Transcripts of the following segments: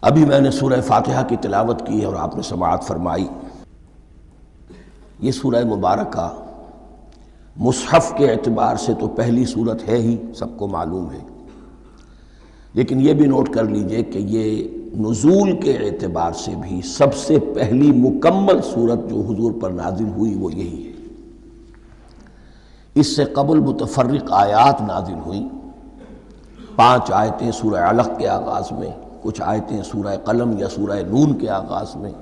ابھی میں نے سورہ فاتحہ کی تلاوت کی اور آپ نے سماعت فرمائی۔ یہ سورہ مبارکہ مصحف کے اعتبار سے تو پہلی سورت ہے ہی، سب کو معلوم ہے، لیکن یہ بھی نوٹ کر لیجئے کہ یہ نزول کے اعتبار سے بھی سب سے پہلی مکمل سورت جو حضور پر نازل ہوئی وہ یہی ہے۔ اس سے قبل متفرق آیات نازل ہوئیں، 5 آیتیں سورہ علق کے آغاز میں، کچھ آیتیں سورہ قلم یا سورہ نون کے آغاز میں،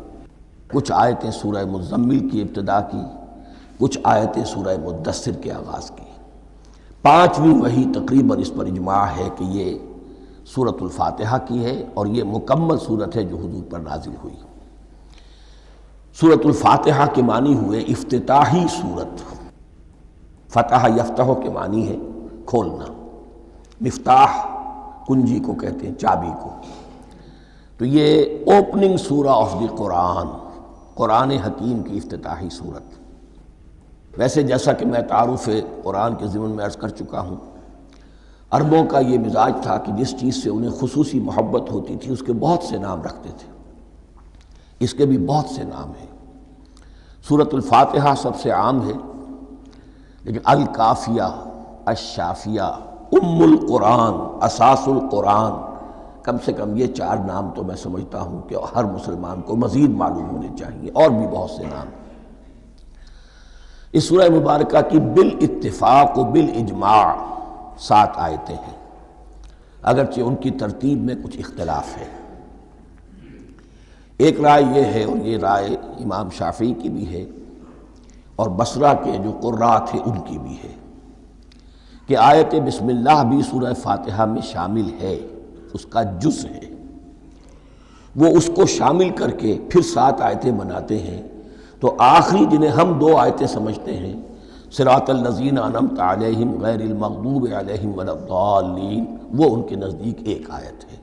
کچھ آیتیں سورہ مزمل کی ابتدا کی، کچھ آیتیں سورہ مدثر کے آغاز کی۔ 5ویں وحی تقریباً اس پر اجماع ہے کہ یہ سورۃ الفاتحہ کی ہے اور یہ مکمل سورت ہے جو حضور پر نازل ہوئی۔ سورۃ الفاتحہ کے معنی ہوئے افتتاحی سورت۔ فتح یفتح کے معنی ہے کھولنا، مفتاح کنجی کو کہتے ہیں، چابی کو۔ تو یہ اوپننگ سورہ آف دی قرآن، قرآن حکیم کی افتتاحی صورت۔ ویسے جیسا کہ میں تعارف قرآن کے ضمن میں عرض کر چکا ہوں، عربوں کا یہ مزاج تھا کہ جس چیز سے انہیں خصوصی محبت ہوتی تھی اس کے بہت سے نام رکھتے تھے۔ اس کے بھی بہت سے نام ہیں۔ سورۃ الفاتحہ سب سے عام ہے، لیکن الکافیہ، الشافیہ، ام القرآن، اساس القرآن، کم سے کم یہ 4 نام تو میں سمجھتا ہوں کہ ہر مسلمان کو مزید معلوم ہونے چاہیے، اور بھی بہت سے نام۔ اس سورہ مبارکہ کی بالاتفاق و بالاجماع 7 آیتیں ہیں، اگرچہ ان کی ترتیب میں کچھ اختلاف ہے۔ ایک رائے یہ ہے، اور یہ رائے امام شافعی کی بھی ہے اور بصرہ کے جو قراء تھے ان کی بھی ہے، کہ آیت بسم اللہ بھی سورہ فاتحہ میں شامل ہے، اس کا جز ہے۔ وہ اس کو شامل کر کے پھر 7 آیتیں بناتے ہیں، تو آخری جنہیں ہم 2 آیتیں سمجھتے ہیں، صراط الذین انعمت علیہم غیر المغضوب علیہم ولا الضالین، وہ ان کے نزدیک ایک آیت ہے۔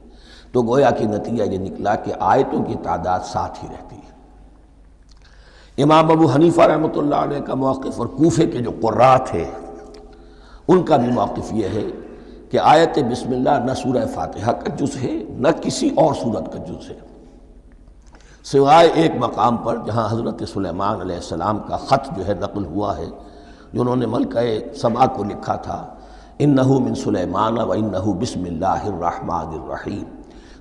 تو گویا کہ نتیجہ یہ نکلا کہ آیتوں کی تعداد 7 ہی رہتی ہے۔ امام ابو حنیفہ رحمۃ اللہ علیہ کا موقف اور کوفے کے جو قراء تھے ان کا بھی موقف یہ ہے کہ آیت بسم اللہ نہ سورہ فاتحہ کا جز ہے نہ کسی اور سورت کا جز ہے، سوائے ایک مقام پر جہاں حضرت سلیمان علیہ السلام کا خط جو ہے نقل ہوا ہے، جو انہوں نے ملکہ سبا کو لکھا تھا، انہ من سلیمان و انہ بسم اللہ الرحمن الرحیم۔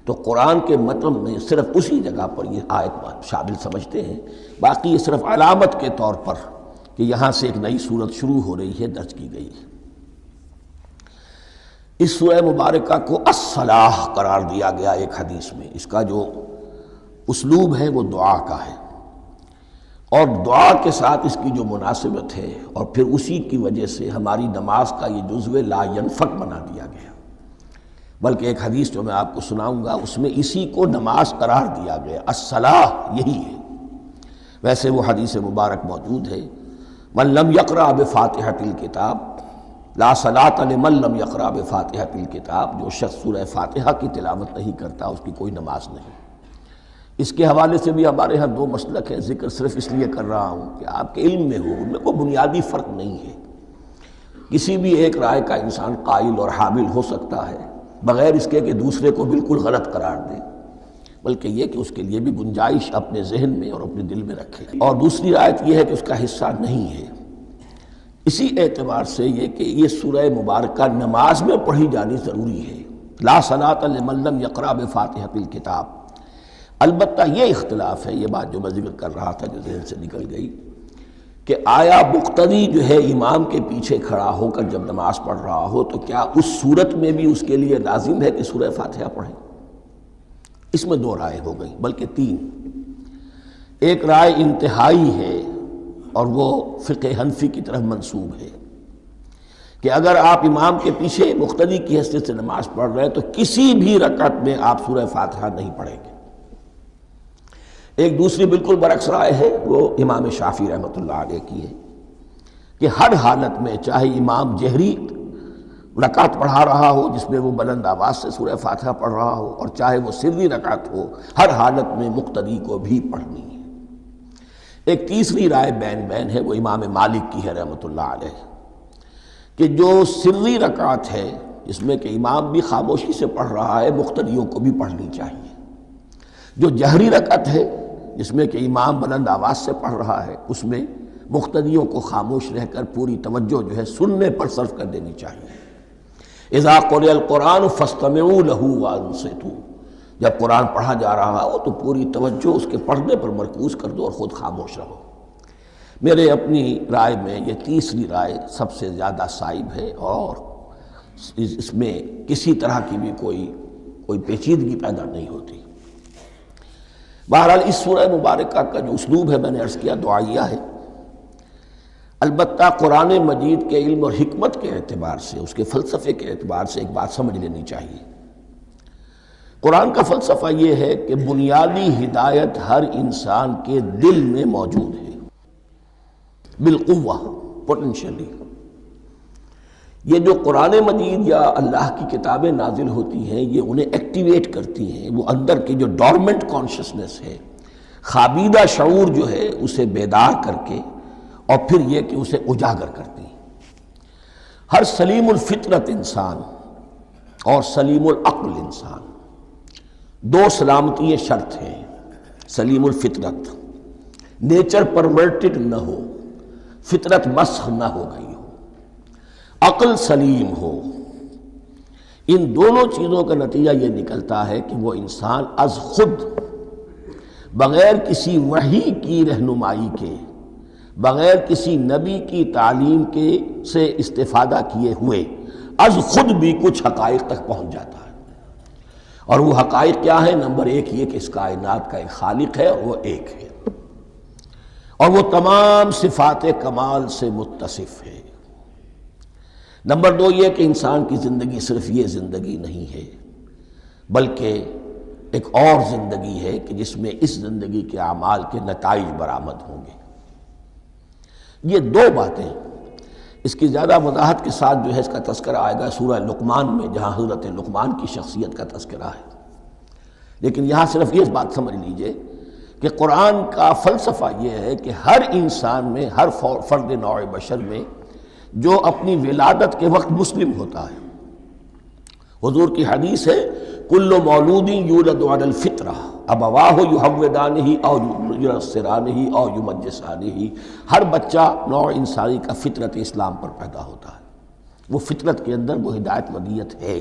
تو قرآن کے متن میں صرف اسی جگہ پر یہ آیت شامل سمجھتے ہیں، باقی یہ صرف علامت کے طور پر کہ یہاں سے ایک نئی سورت شروع ہو رہی ہے درج کی گئی ہے۔ اس سورہ مبارکہ کو الصلاح قرار دیا گیا ایک حدیث میں۔ اس کا جو اسلوب ہے وہ دعا کا ہے، اور دعا کے ساتھ اس کی جو مناسبت ہے، اور پھر اسی کی وجہ سے ہماری نماز کا یہ جزو لا ینفک بنا دیا گیا۔ بلکہ ایک حدیث جو میں آپ کو سناؤں گا اس میں اسی کو نماز قرار دیا گیا، الصلاح یہی ہے۔ ویسے وہ حدیث مبارک موجود ہے، من لم یقرأ بفاتحۃ الکتاب لا صلاۃ لمن لم یقرأ بفاتحۃ الکتاب، جو شخص سورہ فاتحہ کی تلاوت نہیں کرتا اس کی کوئی نماز نہیں۔ اس کے حوالے سے بھی ہمارے ہاں 2 مسلک ہیں، ذکر صرف اس لیے کر رہا ہوں کہ آپ کے علم میں ہو، ان میں کوئی بنیادی فرق نہیں ہے۔ کسی بھی ایک رائے کا انسان قائل اور حامل ہو سکتا ہے بغیر اس کے کہ دوسرے کو بالکل غلط قرار دے، بلکہ یہ کہ اس کے لیے بھی گنجائش اپنے ذہن میں اور اپنے دل میں رکھے۔ اور دوسری رائے یہ ہے کہ اس کا حصہ نہیں ہے۔ اسی اعتبار سے یہ کہ یہ سورہ مبارکہ نماز میں پڑھی جانی ضروری ہے، لا صلاۃ لمن لم یقرأ بفاتحۃ الکتاب۔ البتہ یہ اختلاف ہے، یہ بات جو میں ذکر کر رہا تھا جو ذہن سے نکل گئی، کہ آیا مقتدی جو ہے امام کے پیچھے کھڑا ہو کر جب نماز پڑھ رہا ہو تو کیا اس صورت میں بھی اس کے لیے لازم ہے کہ سورہ فاتحہ پڑھیں؟ اس میں 2 رائے ہو گئی، بلکہ 3۔ ایک رائے انتہائی ہے اور وہ فقہ حنفی کی طرف منسوب ہے کہ اگر آپ امام کے پیچھے مقتدی کی حیثیت سے نماز پڑھ رہے ہیں تو کسی بھی رکعت میں آپ سورہ فاتحہ نہیں پڑھیں گے۔ ایک دوسری بالکل برعکس رائے ہے، وہ امام شافعی رحمۃ اللہ علیہ کی ہے کہ ہر حالت میں، چاہے امام جہری رکعت پڑھا رہا ہو جس میں وہ بلند آواز سے سورہ فاتحہ پڑھ رہا ہو، اور چاہے وہ سری رکعت ہو، ہر حالت میں مقتدی کو بھی پڑھنی ہے۔ ایک تیسری رائے بین بین ہے، وہ امام مالک کی ہے رحمۃ اللہ علیہ، کہ جو سری رکعت ہے جس میں کہ امام بھی خاموشی سے پڑھ رہا ہے، مقتدیوں کو بھی پڑھنی چاہیے۔ جو جہری رکعت ہے جس میں کہ امام بلند آواز سے پڑھ رہا ہے، اس میں مقتدیوں کو خاموش رہ کر پوری توجہ جو ہے سننے پر صرف کر دینی چاہیے۔ اذا قرئ القرآن فاستمعوا له وانصتوا، جب قرآن پڑھا جا رہا ہو تو پوری توجہ اس کے پڑھنے پر مرکوز کر دو اور خود خاموش رہو۔ میرے اپنی رائے میں یہ تیسری رائے سب سے زیادہ صائب ہے، اور اس میں کسی طرح کی بھی کوئی پیچیدگی پیدا نہیں ہوتی۔ بہرحال اس سورہ مبارکہ کا جو اسلوب ہے، میں نے عرض کیا دعائیہ ہے، البتہ قرآن مجید کے علم اور حکمت کے اعتبار سے، اس کے فلسفے کے اعتبار سے ایک بات سمجھ لینی چاہیے۔ قرآن کا فلسفہ یہ ہے کہ بنیادی ہدایت ہر انسان کے دل میں موجود ہے، بالقوہ، پوٹینشلی۔ یہ جو قرآن مجید یا اللہ کی کتابیں نازل ہوتی ہیں، یہ انہیں ایکٹیویٹ کرتی ہیں، وہ اندر کی جو ڈورمنٹ کانشسنس ہے، خوابیدہ شعور جو ہے، اسے بیدار کر کے، اور پھر یہ کہ اسے اجاگر کرتی ہیں۔ ہر سلیم الفطرت انسان اور سلیم العقل انسان، دو سلامتی شرط ہیں۔ سلیم الفطرت، نیچر پرورٹڈ نہ ہو، فطرت مسخ نہ ہو گئی ہو، عقل سلیم ہو۔ ان دونوں چیزوں کا نتیجہ یہ نکلتا ہے کہ وہ انسان از خود، بغیر کسی وحی کی رہنمائی کے، بغیر کسی نبی کی تعلیم کے سے استفادہ کیے ہوئے، از خود بھی کچھ حقائق تک پہنچ جاتا ہے۔ اور وہ حقائق کیا ہے؟ نمبر ایک یہ کہ اس کائنات کا ایک خالق ہے، اور وہ ایک ہے، اور وہ تمام صفات کمال سے متصف ہے۔ نمبر دو یہ کہ انسان کی زندگی صرف یہ زندگی نہیں ہے، بلکہ ایک اور زندگی ہے کہ جس میں اس زندگی کے اعمال کے نتائج برآمد ہوں گے۔ یہ دو باتیں، اس کی زیادہ وضاحت کے ساتھ جو ہے اس کا تذکرہ آئے گا سورہ لقمان میں، جہاں حضرت لقمان کی شخصیت کا تذکرہ ہے۔ لیکن یہاں صرف یہ بات سمجھ لیجئے کہ قرآن کا فلسفہ یہ ہے کہ ہر انسان میں، ہر فرد نوع بشر میں، جو اپنی ولادت کے وقت مسلم ہوتا ہے، حضور کی حدیث ہے کل مولود یولد علی الفطرہ ابواہ یحودانہ او ینصرانہ او یمجسانہ، ہر بچہ نوع انسانی کا فطرت اسلام پر پیدا ہوتا ہے، وہ فطرت کے اندر وہ ہدایت ودیت ہے۔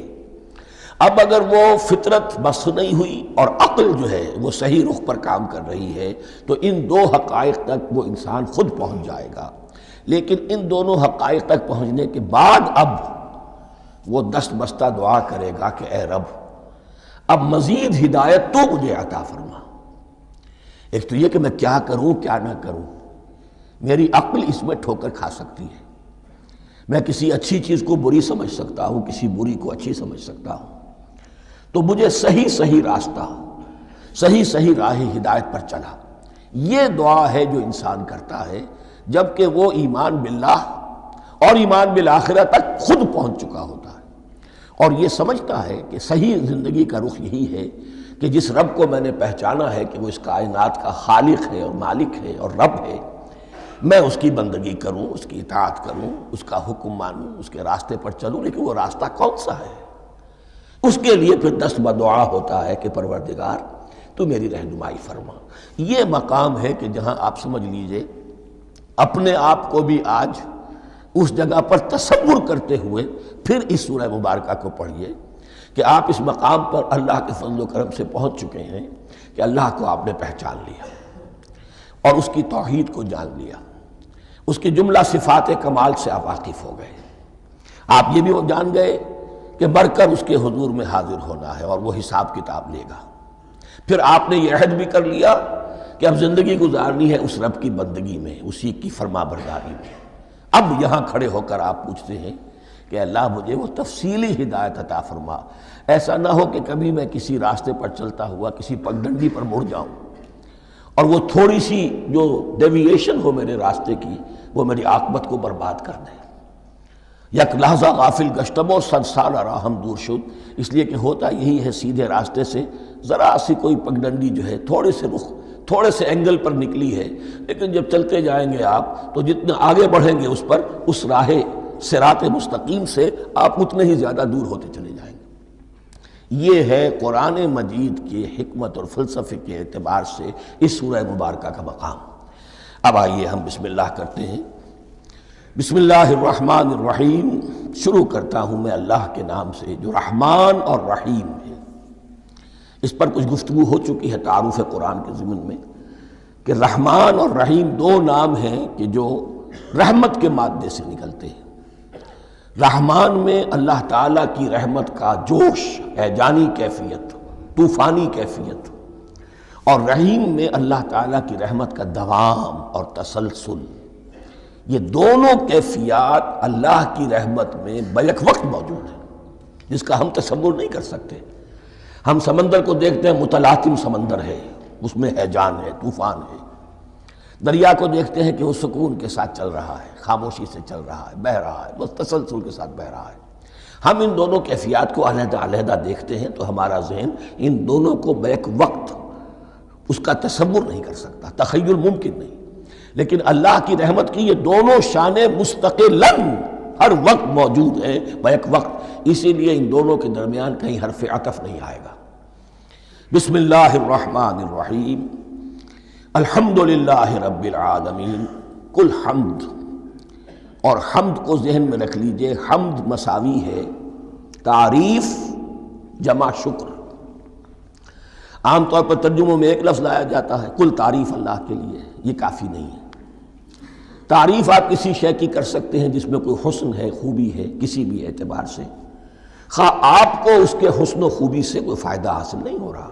اب اگر وہ فطرت بس نہیں ہوئی اور عقل جو ہے وہ صحیح رخ پر کام کر رہی ہے، تو ان دو حقائق تک وہ انسان خود پہنچ جائے گا۔ لیکن ان دونوں حقائق تک پہنچنے کے بعد اب وہ دست بستہ دعا کرے گا کہ اے رب، اب مزید ہدایت تو مجھے عطا فرما۔ ایک تو یہ کہ میں کیا کروں کیا نہ کروں، میری عقل اس میں ٹھوکر کھا سکتی ہے، میں کسی اچھی چیز کو بری سمجھ سکتا ہوں، کسی بری کو اچھی سمجھ سکتا ہوں، تو مجھے صحیح راستہ، صحیح راہ ہدایت پر چلا۔ یہ دعا ہے جو انسان کرتا ہے جبکہ وہ ایمان باللہ اور ایمان بالآخرہ تک خود پہنچ چکا ہوتا ہے، اور یہ سمجھتا ہے کہ صحیح زندگی کا رخ یہی ہے کہ جس رب کو میں نے پہچانا ہے کہ وہ اس کائنات کا خالق ہے اور مالک ہے اور رب ہے، میں اس کی بندگی کروں، اس کی اطاعت کروں، اس کا حکم مانوں، اس کے راستے پر چلوں۔ لیکن وہ راستہ کون سا ہے؟ اس کے لیے پھر دست بدعا ہوتا ہے کہ پروردگار تو میری رہنمائی فرما۔ یہ مقام ہے کہ جہاں آپ سمجھ لیجئے اپنے آپ کو بھی آج اس جگہ پر تصور کرتے ہوئے پھر اس سورہ مبارکہ کو پڑھیے کہ آپ اس مقام پر اللہ کے فضل و کرم سے پہنچ چکے ہیں کہ اللہ کو آپ نے پہچان لیا اور اس کی توحید کو جان لیا، اس کی جملہ صفات کمال سے آپ واقف ہو گئے۔ آپ یہ بھی جان گئے کہ مر کر اس کے حضور میں حاضر ہونا ہے اور وہ حساب کتاب لے گا۔ پھر آپ نے یہ عہد بھی کر لیا کہ اب زندگی گزارنی ہے اس رب کی بندگی میں، اسی کی فرما برداری میں۔ اب یہاں کھڑے ہو کر آپ پوچھتے ہیں کہ اللہ مجھے وہ تفصیلی ہدایت عطا فرما، ایسا نہ ہو کہ کبھی میں کسی راستے پر چلتا ہوا کسی پگڈنڈی پر مڑ جاؤں اور وہ تھوڑی سی جو ڈیوییشن ہو میرے راستے کی وہ میری عاقبت کو برباد کر دے۔ یک لحظہ غافل گشتم و صد سال راہم دور شد، اس لیے کہ ہوتا یہی ہے سیدھے راستے سے ذرا سی کوئی پگڈنڈی جو ہے تھوڑے سے اینگل پر نکلی ہے، لیکن جب چلتے جائیں گے آپ تو جتنے آگے بڑھیں گے اس پر، اس راہ صراط مستقیم سے آپ اتنے ہی زیادہ دور ہوتے چلے جائیں گے۔ یہ ہے قرآن مجید کی حکمت اور فلسفے کے اعتبار سے اس سورہ مبارکہ کا مقام۔ اب آئیے ہم بسم اللہ کرتے ہیں۔ بسم اللہ الرحمن الرحیم، شروع کرتا ہوں میں اللہ کے نام سے جو رحمان اور رحیم ہے۔ اس پر کچھ گفتگو ہو چکی ہے تعارف قرآن کے ضمن میں کہ رحمان اور رحیم دو نام ہیں کہ جو رحمت کے مادے سے نکلتے ہیں۔ رحمان میں اللہ تعالیٰ کی رحمت کا جوش، ہیجانی کیفیت، طوفانی کیفیت، اور رحیم میں اللہ تعالیٰ کی رحمت کا دوام اور تسلسل۔ یہ دونوں کیفیات اللہ کی رحمت میں بیک وقت موجود ہیں، جس کا ہم تصور نہیں کر سکتے۔ ہم سمندر کو دیکھتے ہیں، متلاطم سمندر ہے، اس میں ہیجان ہے، طوفان ہے۔ دریا کو دیکھتے ہیں کہ وہ سکون کے ساتھ چل رہا ہے، خاموشی سے چل رہا ہے، بہہ رہا ہے، بس تسلسل کے ساتھ بہہ رہا ہے۔ ہم ان دونوں کیفیات کو علیحدہ علیحدہ دیکھتے ہیں تو ہمارا ذہن ان دونوں کو بیک وقت اس کا تصور نہیں کر سکتا، تخیل ممکن نہیں۔ لیکن اللہ کی رحمت کی یہ دونوں شانیں مستقلاً ہر وقت موجود ہیں، بیک وقت، اسی لیے ان دونوں کے درمیان کہیں حرف عطف نہیں آئے گا۔ بسم اللہ الرحمن الرحیم، الحمدللہ رب العالمین۔ کل حمد، اور حمد کو ذہن میں رکھ لیجئے، حمد مساوی ہے تعریف جمع شکر۔ عام طور پر ترجموں میں ایک لفظ لایا جاتا ہے، کل تعریف اللہ کے لیے، یہ کافی نہیں ہے۔ تعریف آپ کسی شے کی کر سکتے ہیں جس میں کوئی حسن ہے، خوبی ہے، کسی بھی اعتبار سے، خواہ آپ کو اس کے حسن و خوبی سے کوئی فائدہ حاصل نہیں ہو رہا۔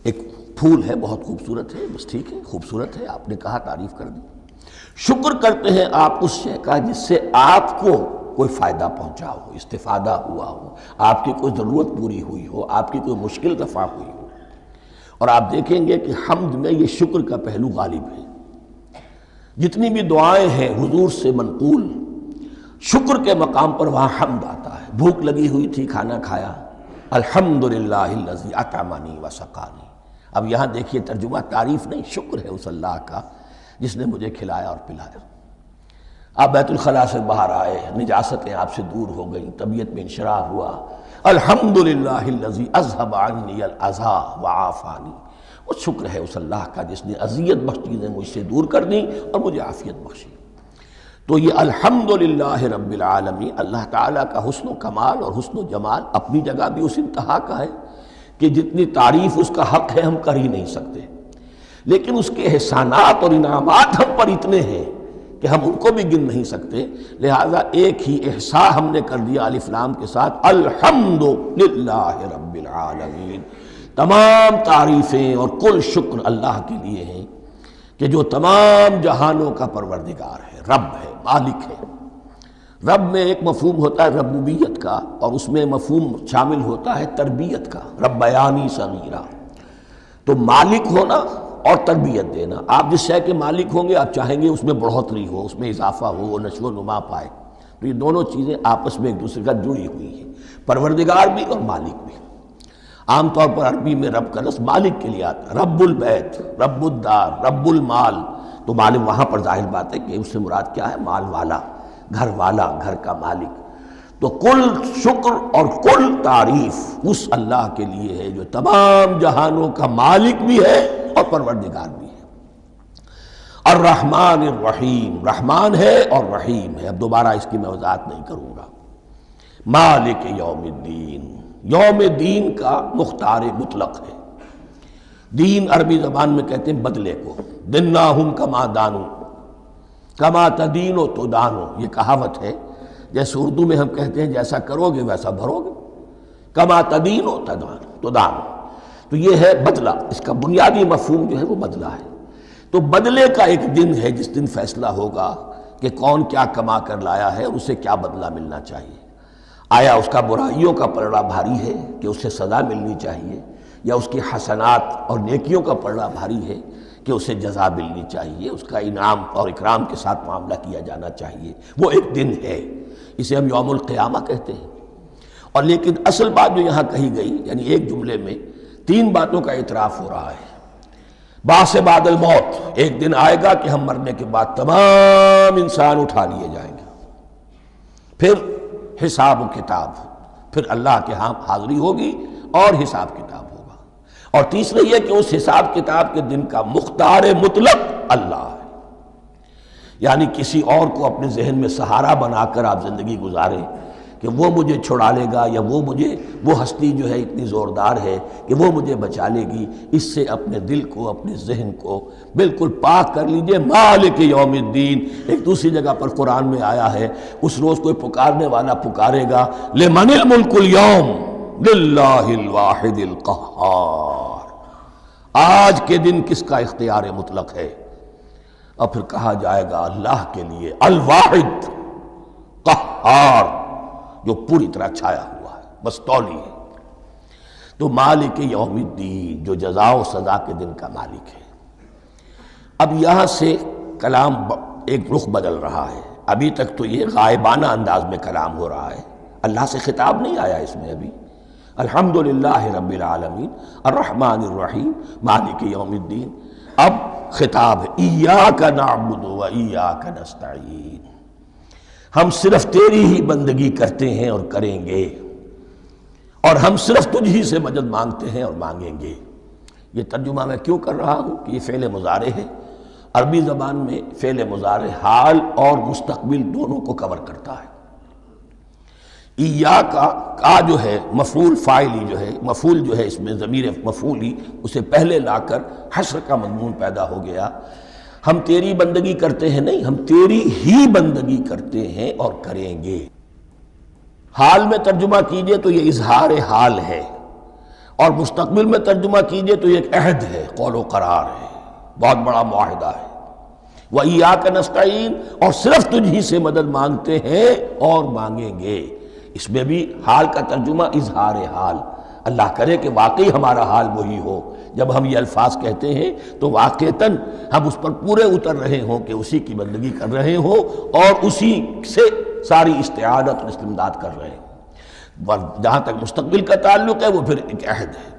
ایک پھول ہے، بہت خوبصورت ہے، بس ٹھیک ہے، خوبصورت ہے، آپ نے کہا، تعریف کر دی۔ شکر کرتے ہیں آپ اس شے کا جس سے آپ کو کوئی فائدہ پہنچا ہو، استفادہ ہوا ہو، آپ کی کوئی ضرورت پوری ہوئی ہو، آپ کی کوئی مشکل رفع ہوئی ہو۔ اور آپ دیکھیں گے کہ حمد میں یہ شکر کا پہلو غالب ہے۔ جتنی بھی دعائیں ہیں حضور سے منقول، شکر کے مقام پر وہاں حمد آتا ہے۔ بھوک لگی ہوئی تھی، کھانا کھایا، الحمدللہ الذی اطعمنی وسقانی۔ اب یہاں دیکھیے ترجمہ تعریف نہیں، شکر ہے اس اللہ کا جس نے مجھے کھلایا اور پلایا۔ آپ بیت الخلاء سے باہر آئے، نجاستیں آپ سے دور ہو گئیں، طبیعت میں انشراح ہوا، الحمدللہ الذی اذھب عنی الاذی وعافانی۔ وہ شکر ہے اس اللہ کا جس نے اذیت بخش چیزیں مجھ سے دور کر دیں اور مجھے عافیت بخشی۔ تو یہ الحمدللہ رب العالمین، اللہ تعالیٰ کا حسن و کمال اور حسن و جمال اپنی جگہ بھی اس انتہا کا ہے کہ جتنی تعریف اس کا حق ہے ہم کر ہی نہیں سکتے، لیکن اس کے احسانات اور انعامات ہم پر اتنے ہیں کہ ہم ان کو بھی گن نہیں سکتے۔ لہٰذا ایک ہی احصاء ہم نے کر دیا الف لام کے ساتھ، الحمدللہ رب العالمین۔ تمام تعریفیں اور کل شکر اللہ کے لیے ہیں کہ جو تمام جہانوں کا پروردگار ہے، رب ہے، مالک ہے۔ رب میں ایک مفہوم ہوتا ہے ربوبیت کا، اور اس میں مفہوم شامل ہوتا ہے تربیت کا، ربیانی صغیرہ۔ تو مالک ہونا اور تربیت دینا، آپ جس شے کے مالک ہوں گے آپ چاہیں گے اس میں بڑھوتری ہو، اس میں اضافہ ہو، وہ نشو و نما پائے۔ تو یہ دونوں چیزیں آپس میں ایک دوسرے کا جڑی ہوئی ہیں، پروردگار بھی اور مالک بھی۔ عام طور پر عربی میں رب کا لفظ مالک کے لیے آتا ہے، رب البیت، رب الدار، رب المال۔ تو مالک وہاں پر ظاہر بات ہے کہ اس سے مراد کیا ہے، مال والا، گھر والا، گھر کا مالک۔ تو کل شکر اور کل تعریف اس اللہ کے لیے ہے جو تمام جہانوں کا مالک بھی ہے اور پروردگار بھی ہے۔ الرحمن الرحیم، رحمان ہے اور رحیم ہے۔ اب دوبارہ اس کی میں وضاحت نہیں کروں گا۔ مالک یوم الدین، یوم دین کا مختار مطلق ہے۔ دین عربی زبان میں کہتے ہیں بدلے کو، دناہم کما دانو کما تدینو تو دانو، یہ کہاوت ہے۔ جیسے اردو میں ہم کہتے ہیں جیسا کرو گے ویسا بھرو گے، کما تدینو تو دانو، تو یہ ہے بدلہ۔ اس کا بنیادی مفہوم جو ہے وہ بدلہ ہے۔ تو بدلے کا ایک دن ہے جس دن فیصلہ ہوگا کہ کون کیا کما کر لایا ہے اور اسے کیا بدلہ ملنا چاہیے۔ آیا اس کا برائیوں کا پلڑا بھاری ہے کہ اسے سزا ملنی چاہیے، یا اس کی حسنات اور نیکیوں کا پلڑا بھاری ہے کہ اسے جزا ملنی چاہیے، اس کا انعام اور اکرام کے ساتھ معاملہ کیا جانا چاہیے۔ وہ ایک دن ہے، اسے ہم یوم القیامہ کہتے ہیں۔ اور لیکن اصل بات جو یہاں کہی گئی، یعنی ایک جملے میں تین باتوں کا اعتراف ہو رہا ہے۔ بعث بعد الموت، ایک دن آئے گا کہ ہم مرنے کے بعد تمام انسان اٹھا لیے جائیں گے، پھر حساب و کتاب، پھر اللہ کے ہاں حاضری ہوگی اور حساب کتاب ہوگا۔ اور تیسرے یہ کہ اس حساب کتاب کے دن کا مختار مطلق اللہ ہے، یعنی کسی اور کو اپنے ذہن میں سہارا بنا کر آپ زندگی گزاریں کہ وہ مجھے چھڑا لے گا، یا وہ ہستی جو ہے اتنی زوردار ہے کہ وہ مجھے بچا لے گی، اس سے اپنے دل کو، اپنے ذہن کو بالکل پاک کر لیجئے۔ مالک یوم الدین، ایک دوسری جگہ پر قرآن میں آیا ہے، اس روز کوئی پکارنے والا پکارے گا لمن الملک اليوم للہ الواحد القہار، آج کے دن کس کا اختیار مطلق ہے؟ اور پھر کہا جائے گا اللہ کے لیے الواحد قہار، جو پوری طرح چھایا ہوا ہے، بس تولی ہے۔ تو مالک یوم الدین، جو جزا و سزا کے دن کا مالک ہے۔ اب یہاں سے کلام ایک رخ بدل رہا ہے۔ ابھی تک تو یہ غائبانہ انداز میں کلام ہو رہا ہے، اللہ سے خطاب نہیں آیا اس میں ابھی۔ الحمدللہ رب العالمین الرحمن الرحیم مالک یوم الدین، اب خطاب ہے ایاک نعبد و ایاک نستعین، ہم صرف تیری ہی بندگی کرتے ہیں اور کریں گے، اور ہم صرف تجھ ہی سے مدد مانگتے ہیں اور مانگیں گے۔ یہ ترجمہ میں کیوں کر رہا ہوں کہ یہ فعل مضارع ہے۔ عربی زبان میں فعل مضارع حال اور مستقبل دونوں کو کور کرتا ہے۔ ایاک کا جو ہے مفعول فاعلی جو ہے، مفعول جو ہے اس میں ضمیر مفعولی اسے پہلے لا کر حشر کا مضمون پیدا ہو گیا۔ ہم تیری بندگی کرتے ہیں نہیں، ہم تیری ہی بندگی کرتے ہیں اور کریں گے۔ حال میں ترجمہ کیجئے تو یہ اظہار حال ہے، اور مستقبل میں ترجمہ کیجئے تو یہ ایک عہد ہے، قول و قرار ہے، بہت بڑا معاہدہ ہے۔ وَإِيَّاكَ نَسْتَعِينُ، اور صرف تجھ ہی سے مدد مانگتے ہیں اور مانگیں گے۔ اس میں بھی حال کا ترجمہ اظہار حال، اللہ کرے کہ واقعی ہمارا حال وہی ہو، جب ہم یہ الفاظ کہتے ہیں تو واقعتاً ہم اس پر پورے اتر رہے ہوں کہ اسی کی بندگی کر رہے ہوں اور اسی سے ساری استعانت اور استمداد کر رہے ہیں۔ جہاں تک مستقبل کا تعلق ہے وہ پھر ایک عہد ہے،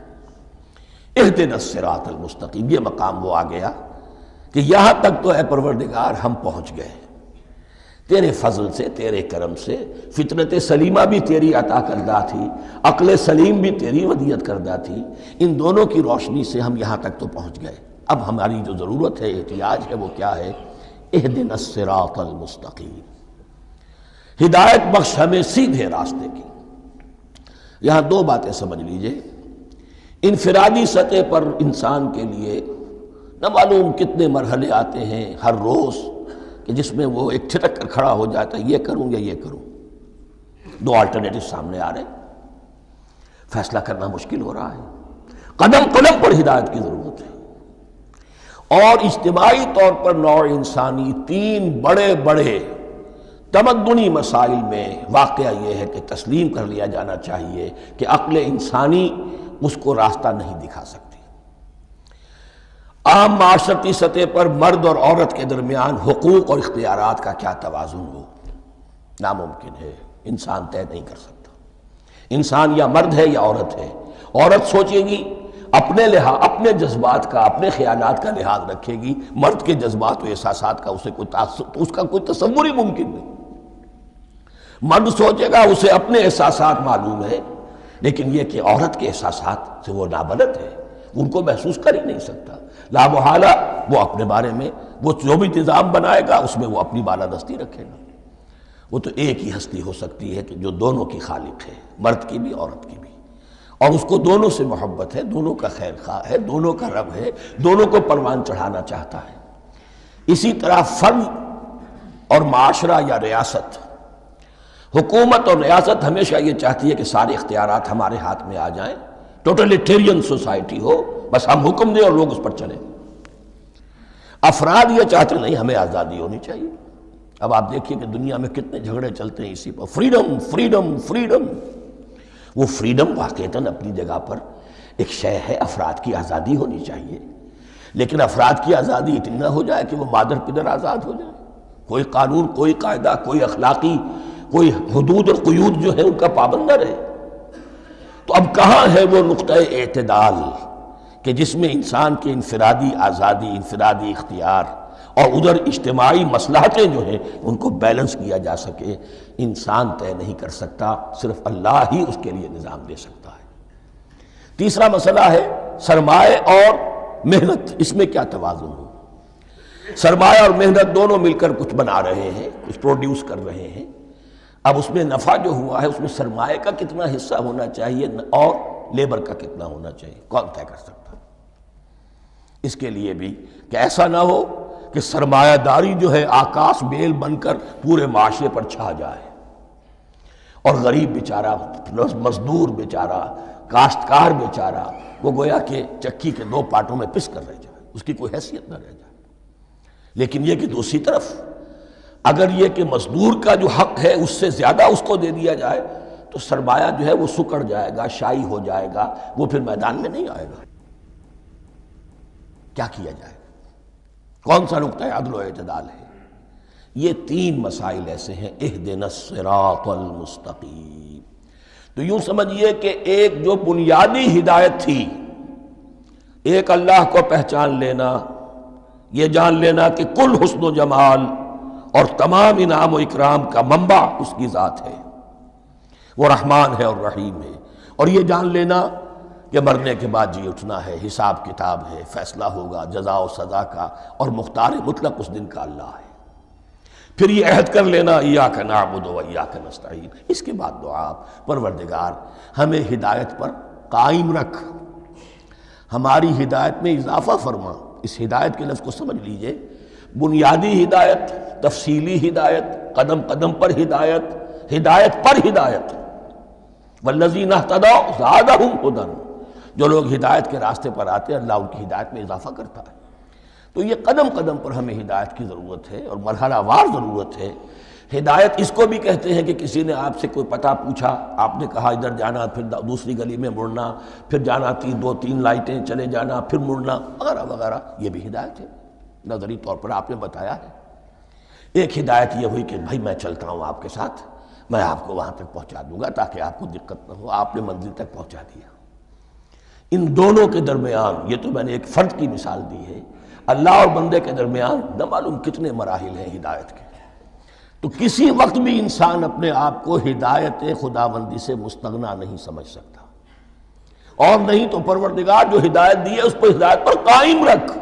اہدنا الصراط المستقیم، یہ مقام وہ آ گیا کہ یہاں تک تو اے پروردگار ہم پہنچ گئے، تیرے فضل سے، تیرے کرم سے، فطرت سلیمہ بھی تیری عطا کردہ تھی، عقل سلیم بھی تیری ودیعت کردہ تھی، ان دونوں کی روشنی سے ہم یہاں تک تو پہنچ گئے۔ اب ہماری جو ضرورت ہے، احتیاج ہے، وہ کیا ہے؟ اہدنا الصراط المستقیم، ہدایت بخش ہمیں سیدھے راستے کی۔ یہاں دو باتیں سمجھ لیجئے، انفرادی سطح پر انسان کے لیے نہ معلوم کتنے مرحلے آتے ہیں ہر روز کہ جس میں وہ ایک چھٹک کر کھڑا ہو جاتا ہے، یہ کروں یا یہ کروں، دو آلٹرنیٹو سامنے آ رہے ہیں، فیصلہ کرنا مشکل ہو رہا ہے، قدم قدم پر ہدایت کی ضرورت ہے۔ اور اجتماعی طور پر نوع انسانی تین بڑے بڑے تمدنی مسائل میں واقعہ یہ ہے کہ تسلیم کر لیا جانا چاہیے کہ عقل انسانی اس کو راستہ نہیں دکھا سکتی۔ عام معاشرتی سطح پر مرد اور عورت کے درمیان حقوق اور اختیارات کا کیا توازن ہو، ناممکن ہے، انسان طے نہیں کر سکتا۔ انسان یا مرد ہے یا عورت ہے، عورت سوچے گی اپنے جذبات کا، اپنے خیالات کا لحاظ رکھے گی، مرد کے جذبات و احساسات کا اس کا کوئی تصور ہی ممکن نہیں۔ مرد سوچے گا اسے اپنے احساسات معلوم ہے، لیکن یہ کہ عورت کے احساسات سے وہ نابلد ہے، ان کو محسوس کر ہی نہیں سکتا۔ لا محالہ وہ اپنے بارے میں وہ جو بھی نظام بنائے گا اس میں وہ اپنی بالادستی رکھے گا۔ وہ تو ایک ہی ہستی ہو سکتی ہے کہ جو دونوں کی خالق ہے، مرد کی بھی عورت کی بھی، اور اس کو دونوں سے محبت ہے، دونوں کا خیر خواہ ہے، دونوں کا رب ہے، دونوں کو پروان چڑھانا چاہتا ہے۔ اسی طرح فرد اور معاشرہ یا ریاست، حکومت اور ریاست ہمیشہ یہ چاہتی ہے کہ سارے اختیارات ہمارے ہاتھ میں آ جائیں، ٹوٹلیٹیرین سوسائٹی ہو، بس ہم حکم دیں اور لوگ اس پر چلیں۔ افراد یہ چاہتے نہیں، ہمیں آزادی ہونی چاہیے۔ اب آپ دیکھیے کہ دنیا میں کتنے جھگڑے چلتے ہیں اسی پر، فریڈم فریڈم فریڈم۔ وہ فریڈم واقعتاً اپنی جگہ پر ایک شے ہے، افراد کی آزادی ہونی چاہیے، لیکن افراد کی آزادی اتنی نہ ہو جائے کہ وہ مادر پدر آزاد ہو جائے، کوئی قانون، کوئی قاعدہ، کوئی اخلاقی کوئی حدود اور قیود جو ہے ان کا پابند نہ رہے۔ تو اب کہاں ہے وہ نقطہ اعتدال کہ جس میں انسان کی انفرادی آزادی، انفرادی اختیار اور ادھر اجتماعی مصلحتیں جو ہیں ان کو بیلنس کیا جا سکے، انسان طے نہیں کر سکتا، صرف اللہ ہی اس کے لیے نظام دے سکتا ہے۔ تیسرا مسئلہ ہے سرمایہ اور محنت، اس میں کیا توازن ہو۔ سرمایہ اور محنت دونوں مل کر کچھ بنا رہے ہیں، کچھ پروڈیوس کر رہے ہیں، اب اس میں نفع جو ہوا ہے اس میں سرمایہ کا کتنا حصہ ہونا چاہیے اور لیبر کا کتنا ہونا چاہیے، کون طے کر سکتا ہے؟ اس کے لیے بھی کہ ایسا نہ ہو کہ سرمایہ داری جو ہے آکاش بیل بن کر پورے معاشرے پر چھا جائے، اور غریب بیچارہ، مزدور بیچارہ، کاشتکار بیچارہ، وہ گویا کہ چکی کے دو پارٹوں میں پس کر رہ جائے، اس کی کوئی حیثیت نہ رہ جائے۔ لیکن یہ کہ دوسری طرف اگر یہ کہ مزدور کا جو حق ہے اس سے زیادہ اس کو دے دیا جائے تو سرمایہ جو ہے وہ سکڑ جائے گا، شائی ہو جائے گا، وہ پھر میدان میں نہیں آئے گا۔ کیا کیا جائے؟ کون سا نقطہ عدل و اعتدال ہے؟ یہ تین مسائل ایسے ہیں، اہدنا الصراط المستقیم۔ تو یوں سمجھیے کہ ایک جو بنیادی ہدایت تھی، ایک اللہ کو پہچان لینا، یہ جان لینا کہ کل حسن و جمال اور تمام انعام و اکرام کا منبع اس کی ذات ہے، وہ رحمان ہے اور رحیم ہے، اور یہ جان لینا کہ مرنے کے بعد جی اٹھنا ہے، حساب کتاب ہے، فیصلہ ہوگا جزا و سزا کا، اور مختار مطلق اس دن کا اللہ ہے۔ پھر یہ عہد کر لینا ایاک نعبد و ایاک نستعین۔ اس کے بعد دعا، پروردگار ہمیں ہدایت پر قائم رکھ، ہماری ہدایت میں اضافہ فرما۔ اس ہدایت کے لفظ کو سمجھ لیجئے، بنیادی ہدایت، تفصیلی ہدایت، قدم قدم پر ہدایت، ہدایت پر ہدایت۔ والذین اہتدوا زادہم ھدی، جو لوگ ہدایت کے راستے پر آتے ہیں اللہ ان کی ہدایت میں اضافہ کرتا ہے۔ تو یہ قدم قدم پر ہمیں ہدایت کی ضرورت ہے اور مرحلہ وار ضرورت ہے۔ ہدایت اس کو بھی کہتے ہیں کہ کسی نے آپ سے کوئی پتہ پوچھا، آپ نے کہا ادھر جانا، پھر دوسری گلی میں مڑنا، پھر جانا دو تین لائٹیں چلے جانا، پھر مڑنا، وغیرہ وغیرہ، یہ بھی ہدایت ہے۔ نظری طور پر آپ نے بتایا ہے۔ ایک ہدایت یہ ہوئی کہ بھائی میں چلتا ہوں آپ کے ساتھ، میں آپ کو وہاں تک پہنچا دوں گا تاکہ آپ کو دقت نہ ہو، آپ نے منزل تک پہنچا دیا۔ ان دونوں کے درمیان، یہ تو میں نے ایک فرد کی مثال دی ہے، اللہ اور بندے کے درمیان نہ معلوم کتنے مراحل ہیں ہدایت کے۔ تو کسی وقت بھی انسان اپنے آپ کو ہدایت خداوندی سے مستغنا نہیں سمجھ سکتا، اور نہیں تو پروردگار جو ہدایت دی ہے اس پر ہدایت پر قائم رکھ۔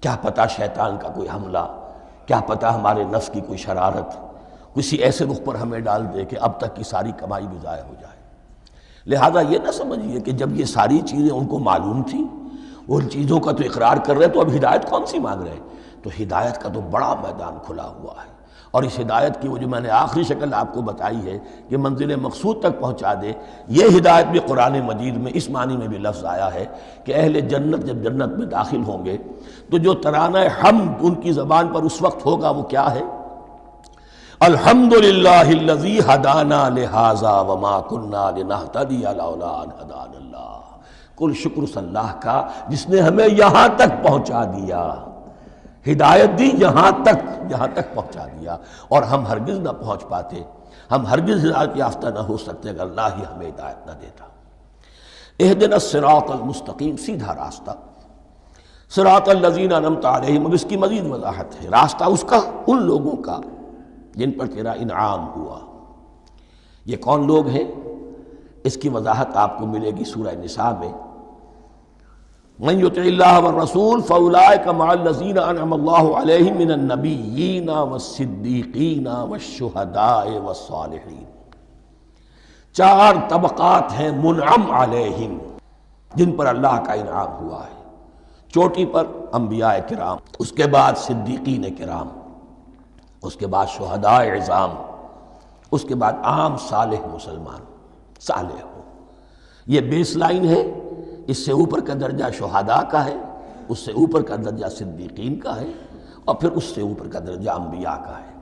کیا پتہ شیطان کا کوئی حملہ، کیا پتہ ہمارے نفس کی کوئی شرارت کسی ایسے رخ پر ہمیں ڈال دے کہ اب تک کی ساری کمائی بھی ضائع ہو جائے۔ لہذا یہ نہ سمجھیے کہ جب یہ ساری چیزیں ان کو معلوم تھیں، وہ ان چیزوں کا تو اقرار کر رہے تو اب ہدایت کون سی مانگ رہے ہیں؟ تو ہدایت کا تو بڑا میدان کھلا ہوا ہے، اور اس ہدایت کی وہ جو میں نے آخری شکل آپ کو بتائی ہے کہ منزل مقصود تک پہنچا دے، یہ ہدایت بھی قرآن مجید میں اس معنی میں بھی لفظ آیا ہے کہ اہل جنت جب جنت میں داخل ہوں گے تو جو ترانہ حمد ان کی زبان پر اس وقت ہوگا وہ کیا ہے؟ الحمدللہ الذی ہدانا لہذا وما کنا لنہتدی لولا ان ہدانا اللہ۔ کل شکر اس اللہ کا جس نے ہمیں یہاں تک پہنچا دیا، ہدایت دی یہاں تک پہنچا دیا، اور ہم ہرگز نہ پہنچ پاتے، ہم ہرگز ہدایت یافتہ نہ ہو سکتے اگر اللہ ہی ہمیں ہدایت نہ دیتا۔ اہدنا الصراط المستقیم، سیدھا راستہ، صراط الذین انعمت علیہم۔ اب اس کی مزید وضاحت ہے، راستہ اس کا ان لوگوں کا جن پر تیرا انعام ہوا۔ یہ کون لوگ ہیں؟ اس کی وضاحت آپ کو ملے گی سورہ نساء میں، من یطع اللہ والرسول فاولئک مع الذین انعم اللہ علیہم من النبیین والصدیقین والشہداء والصالحین۔ چار طبقات ہیں منعم علیہم، جن پر اللہ کا انعام ہوا ہے۔ چوٹی پر انبیاء کرام، اس کے بعد صدیقین کرام، اس کے بعد شہداء عظام، اس کے بعد عام صالح مسلمان، صالح ہو۔ یہ بیس لائن ہے، اس سے اوپر کا درجہ شہداء کا ہے، اس سے اوپر کا درجہ صدیقین کا ہے، اور پھر اس سے اوپر کا درجہ انبیاء کا ہے۔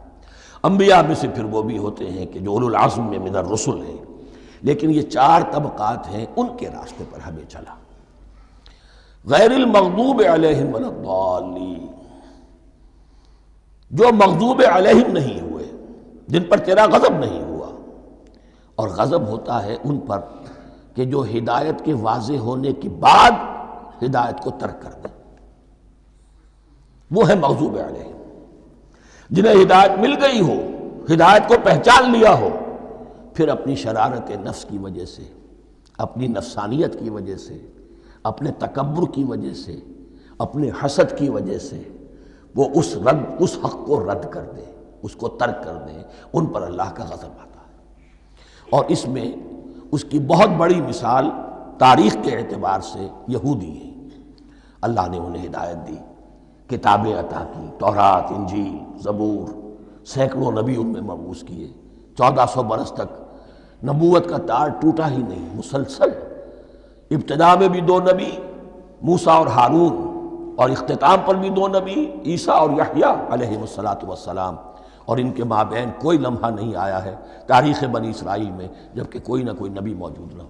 انبیاء میں سے پھر وہ بھی ہوتے ہیں کہ جو اولو العزم میں من الرسل ہیں، لیکن یہ چار طبقات ہیں، ان کے راستے پر ہمیں چلا۔ غیر المغضوب علیہم ولا الضالین، جو مغضوب علیہم نہیں ہوئے، جن پر تیرا غضب نہیں ہوا، اور غضب ہوتا ہے ان پر کہ جو ہدایت کے واضح ہونے کے بعد ہدایت کو ترک کر دیں۔ وہ ہے مغضوب علیہم۔ جنہیں ہدایت مل گئی ہو، ہدایت کو پہچان لیا ہو، پھر اپنی شرارت نفس کی وجہ سے، اپنی نفسانیت کی وجہ سے، اپنے تکبر کی وجہ سے، اپنے حسد کی وجہ سے وہ اس حق کو رد کر دے، اس کو ترک کر دیں، ان پر اللہ کا غضب آتا ہے۔ اور اس میں اس کی بہت بڑی مثال تاریخ کے اعتبار سے یہودی ہے۔ اللہ نے انہیں ہدایت دی، کتابیں عطا کی، تورات، انجیل، زبور، سینکڑوں نبی ان میں مبعوث کیے، 1400 برس تک نبوت کا تار ٹوٹا ہی نہیں، مسلسل۔ ابتدا میں بھی 2 نبی، موسیٰ اور ہارون، اور اختتام پر بھی 2 نبی، عیسیٰ اور یحییٰ علیہ السلام، اور ان کے مابین کوئی لمحہ نہیں آیا ہے تاریخ بنی اسرائیل میں جبکہ کوئی نہ کوئی نبی موجود نہ ہو۔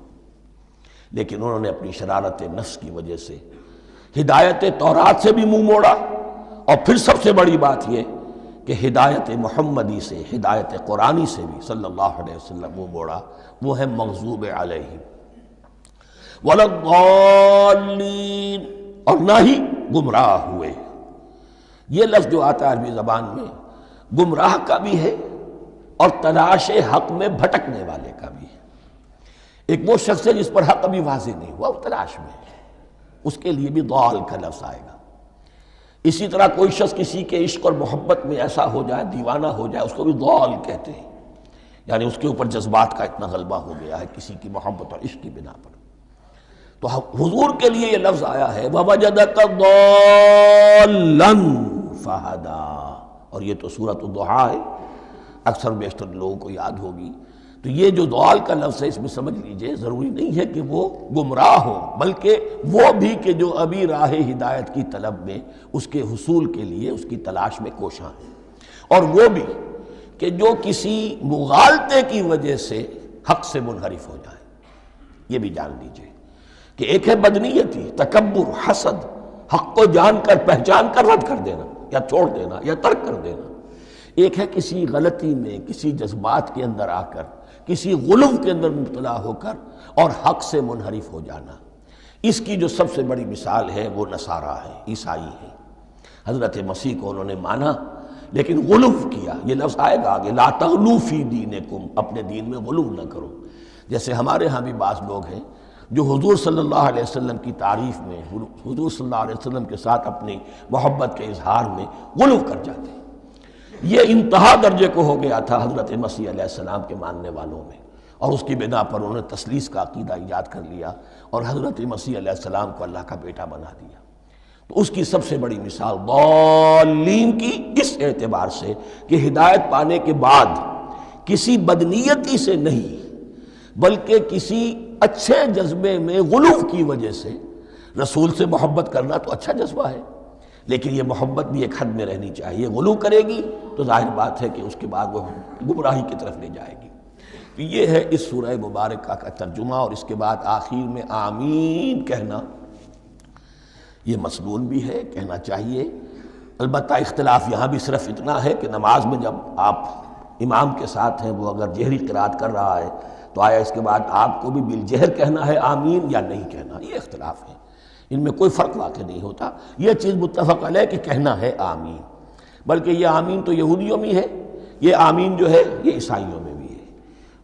لیکن انہوں نے اپنی شرارت نفس کی وجہ سے ہدایت تورات سے بھی منہ موڑا، اور پھر سب سے بڑی بات یہ کہ ہدایت محمدی سے، ہدایت قرآنی سے بھی صلی اللہ علیہ وسلم منہ موڑا۔ وہ ہے مغضوب علیہم ولا الضالین، اور نہ ہی گمراہ ہوئے۔ یہ لفظ جو آتا ہے عربی زبان میں گمراہ کا بھی ہے اور تلاش حق میں بھٹکنے والے کا بھی ہے۔ ایک وہ شخص ہے جس پر حق ابھی واضح نہیں ہوا، وہ تلاش میں ہے، اس کے لیے بھی ضال کا لفظ آئے گا۔ اسی طرح کوئی شخص کسی کے عشق اور محبت میں ایسا ہو جائے، دیوانہ ہو جائے، اس کو بھی ضال کہتے ہیں، یعنی اس کے اوپر جذبات کا اتنا غلبہ ہو گیا ہے کسی کی محبت اور عشق کی بنا پر۔ تو حضور کے لیے یہ لفظ آیا ہے وَوَجَدَكَ ضَالًّا فَهَدَىٰ، اور یہ تو سورۃ الضحیٰ ہے، اکثر بیشتر لوگوں کو یاد ہوگی۔ تو یہ جو ضال کا لفظ ہے، اس میں سمجھ لیجئے ضروری نہیں ہے کہ وہ گمراہ ہو، بلکہ وہ بھی کہ جو ابھی راہ ہدایت کی طلب میں، اس کے حصول کے لیے اس کی تلاش میں کوشاں ہیں، اور وہ بھی کہ جو کسی مغالطے کی وجہ سے حق سے منحرف ہو جائے۔ یہ بھی جان لیجئے کہ ایک ہے بدنیتی، تکبر، حسد، حق کو جان کر پہچان کر رد کر دینا یا چھوڑ دینا یا ترک کر دینا۔ ایک ہے کسی غلطی میں، کسی جذبات کے اندر آ کر، کسی غلو کے اندر مبتلا ہو کر اور حق سے منحرف ہو جانا۔ اس کی جو سب سے بڑی مثال ہے وہ نصارہ ہے، عیسائی ہے۔ حضرت مسیح کو انہوں نے مانا لیکن غلو کیا۔ یہ لفظ آئے گا آگے، لا تغلو فی دینکم، اپنے دین میں غلو نہ کرو۔ جیسے ہمارے ہاں بھی بعض لوگ ہیں جو حضور صلی اللہ علیہ وسلم کی تعریف میں، حضور صلی اللہ علیہ وسلم کے ساتھ اپنی محبت کے اظہار میں غلو کر جاتے ہیں۔ یہ انتہا درجے کو ہو گیا تھا حضرت مسیح علیہ السلام کے ماننے والوں میں، اور اس کی بنا پر انہوں نے تثلیث کا عقیدہ ایجاد کر لیا اور حضرت مسیح علیہ السلام کو اللہ کا بیٹا بنا دیا۔ تو اس کی سب سے بڑی مثال ضالین کی اس اعتبار سے کہ ہدایت پانے کے بعد کسی بدنیتی سے نہیں بلکہ کسی اچھے جذبے میں غلو کی وجہ سے، رسول سے محبت کرنا تو اچھا جذبہ ہے، لیکن یہ محبت بھی ایک حد میں رہنی چاہیے۔ غلو کرے گی تو ظاہر بات ہے کہ اس کے بعد وہ گمراہی کی طرف لے جائے گی۔ تو یہ ہے اس سورہ مبارکہ کا ترجمہ، اور اس کے بعد آخر میں آمین کہنا یہ مسنون بھی ہے، کہنا چاہیے۔ البتہ اختلاف یہاں بھی صرف اتنا ہے کہ نماز میں جب آپ امام کے ساتھ ہیں، وہ اگر جہری قرات کر رہا ہے تو آیا اس کے بعد آپ کو بھی بالجہر کہنا ہے آمین یا نہیں کہنا، یہ اختلاف ہے، ان میں کوئی فرق واقع نہیں ہوتا۔ یہ چیز متفق علیہ کہ کہنا ہے آمین، بلکہ یہ آمین تو یہودیوں میں ہے، یہ آمین جو ہے یہ عیسائیوں میں بھی ہے۔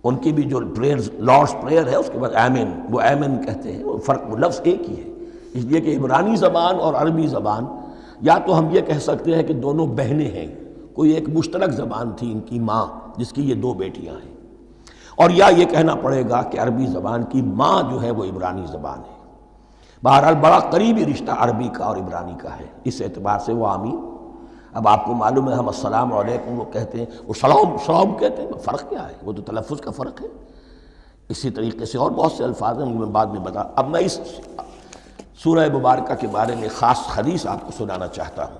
ان کی بھی جو پریئر، لارڈس پریئر ہے، اس کے بعد آمین، وہ آمین کہتے ہیں، وہ فرق، وہ لفظ ایک ہی ہے، اس لیے کہ عبرانی زبان اور عربی زبان، یا تو ہم یہ کہہ سکتے ہیں کہ دونوں بہنیں ہیں، کوئی ایک مشترک زبان تھی ان کی ماں جس کی یہ 2 بیٹیاں ہیں، اور یا یہ کہنا پڑے گا کہ عربی زبان کی ماں جو ہے وہ عبرانی زبان ہے۔ بہرحال بڑا قریبی رشتہ عربی کا اور عبرانی کا ہے، اس اعتبار سے وہ آمین۔ اب آپ کو معلوم ہے ہم السلام علیکم وہ کہتے ہیں، وہ سلام کہتے ہیں، فرق کیا ہے؟ وہ تو تلفظ کا فرق ہے۔ اسی طریقے سے اور بہت سے الفاظ ہیں، میں بعد میں بتا۔ اب میں اس سورہ مبارکہ کے بارے میں خاص حدیث آپ کو سنانا چاہتا ہوں،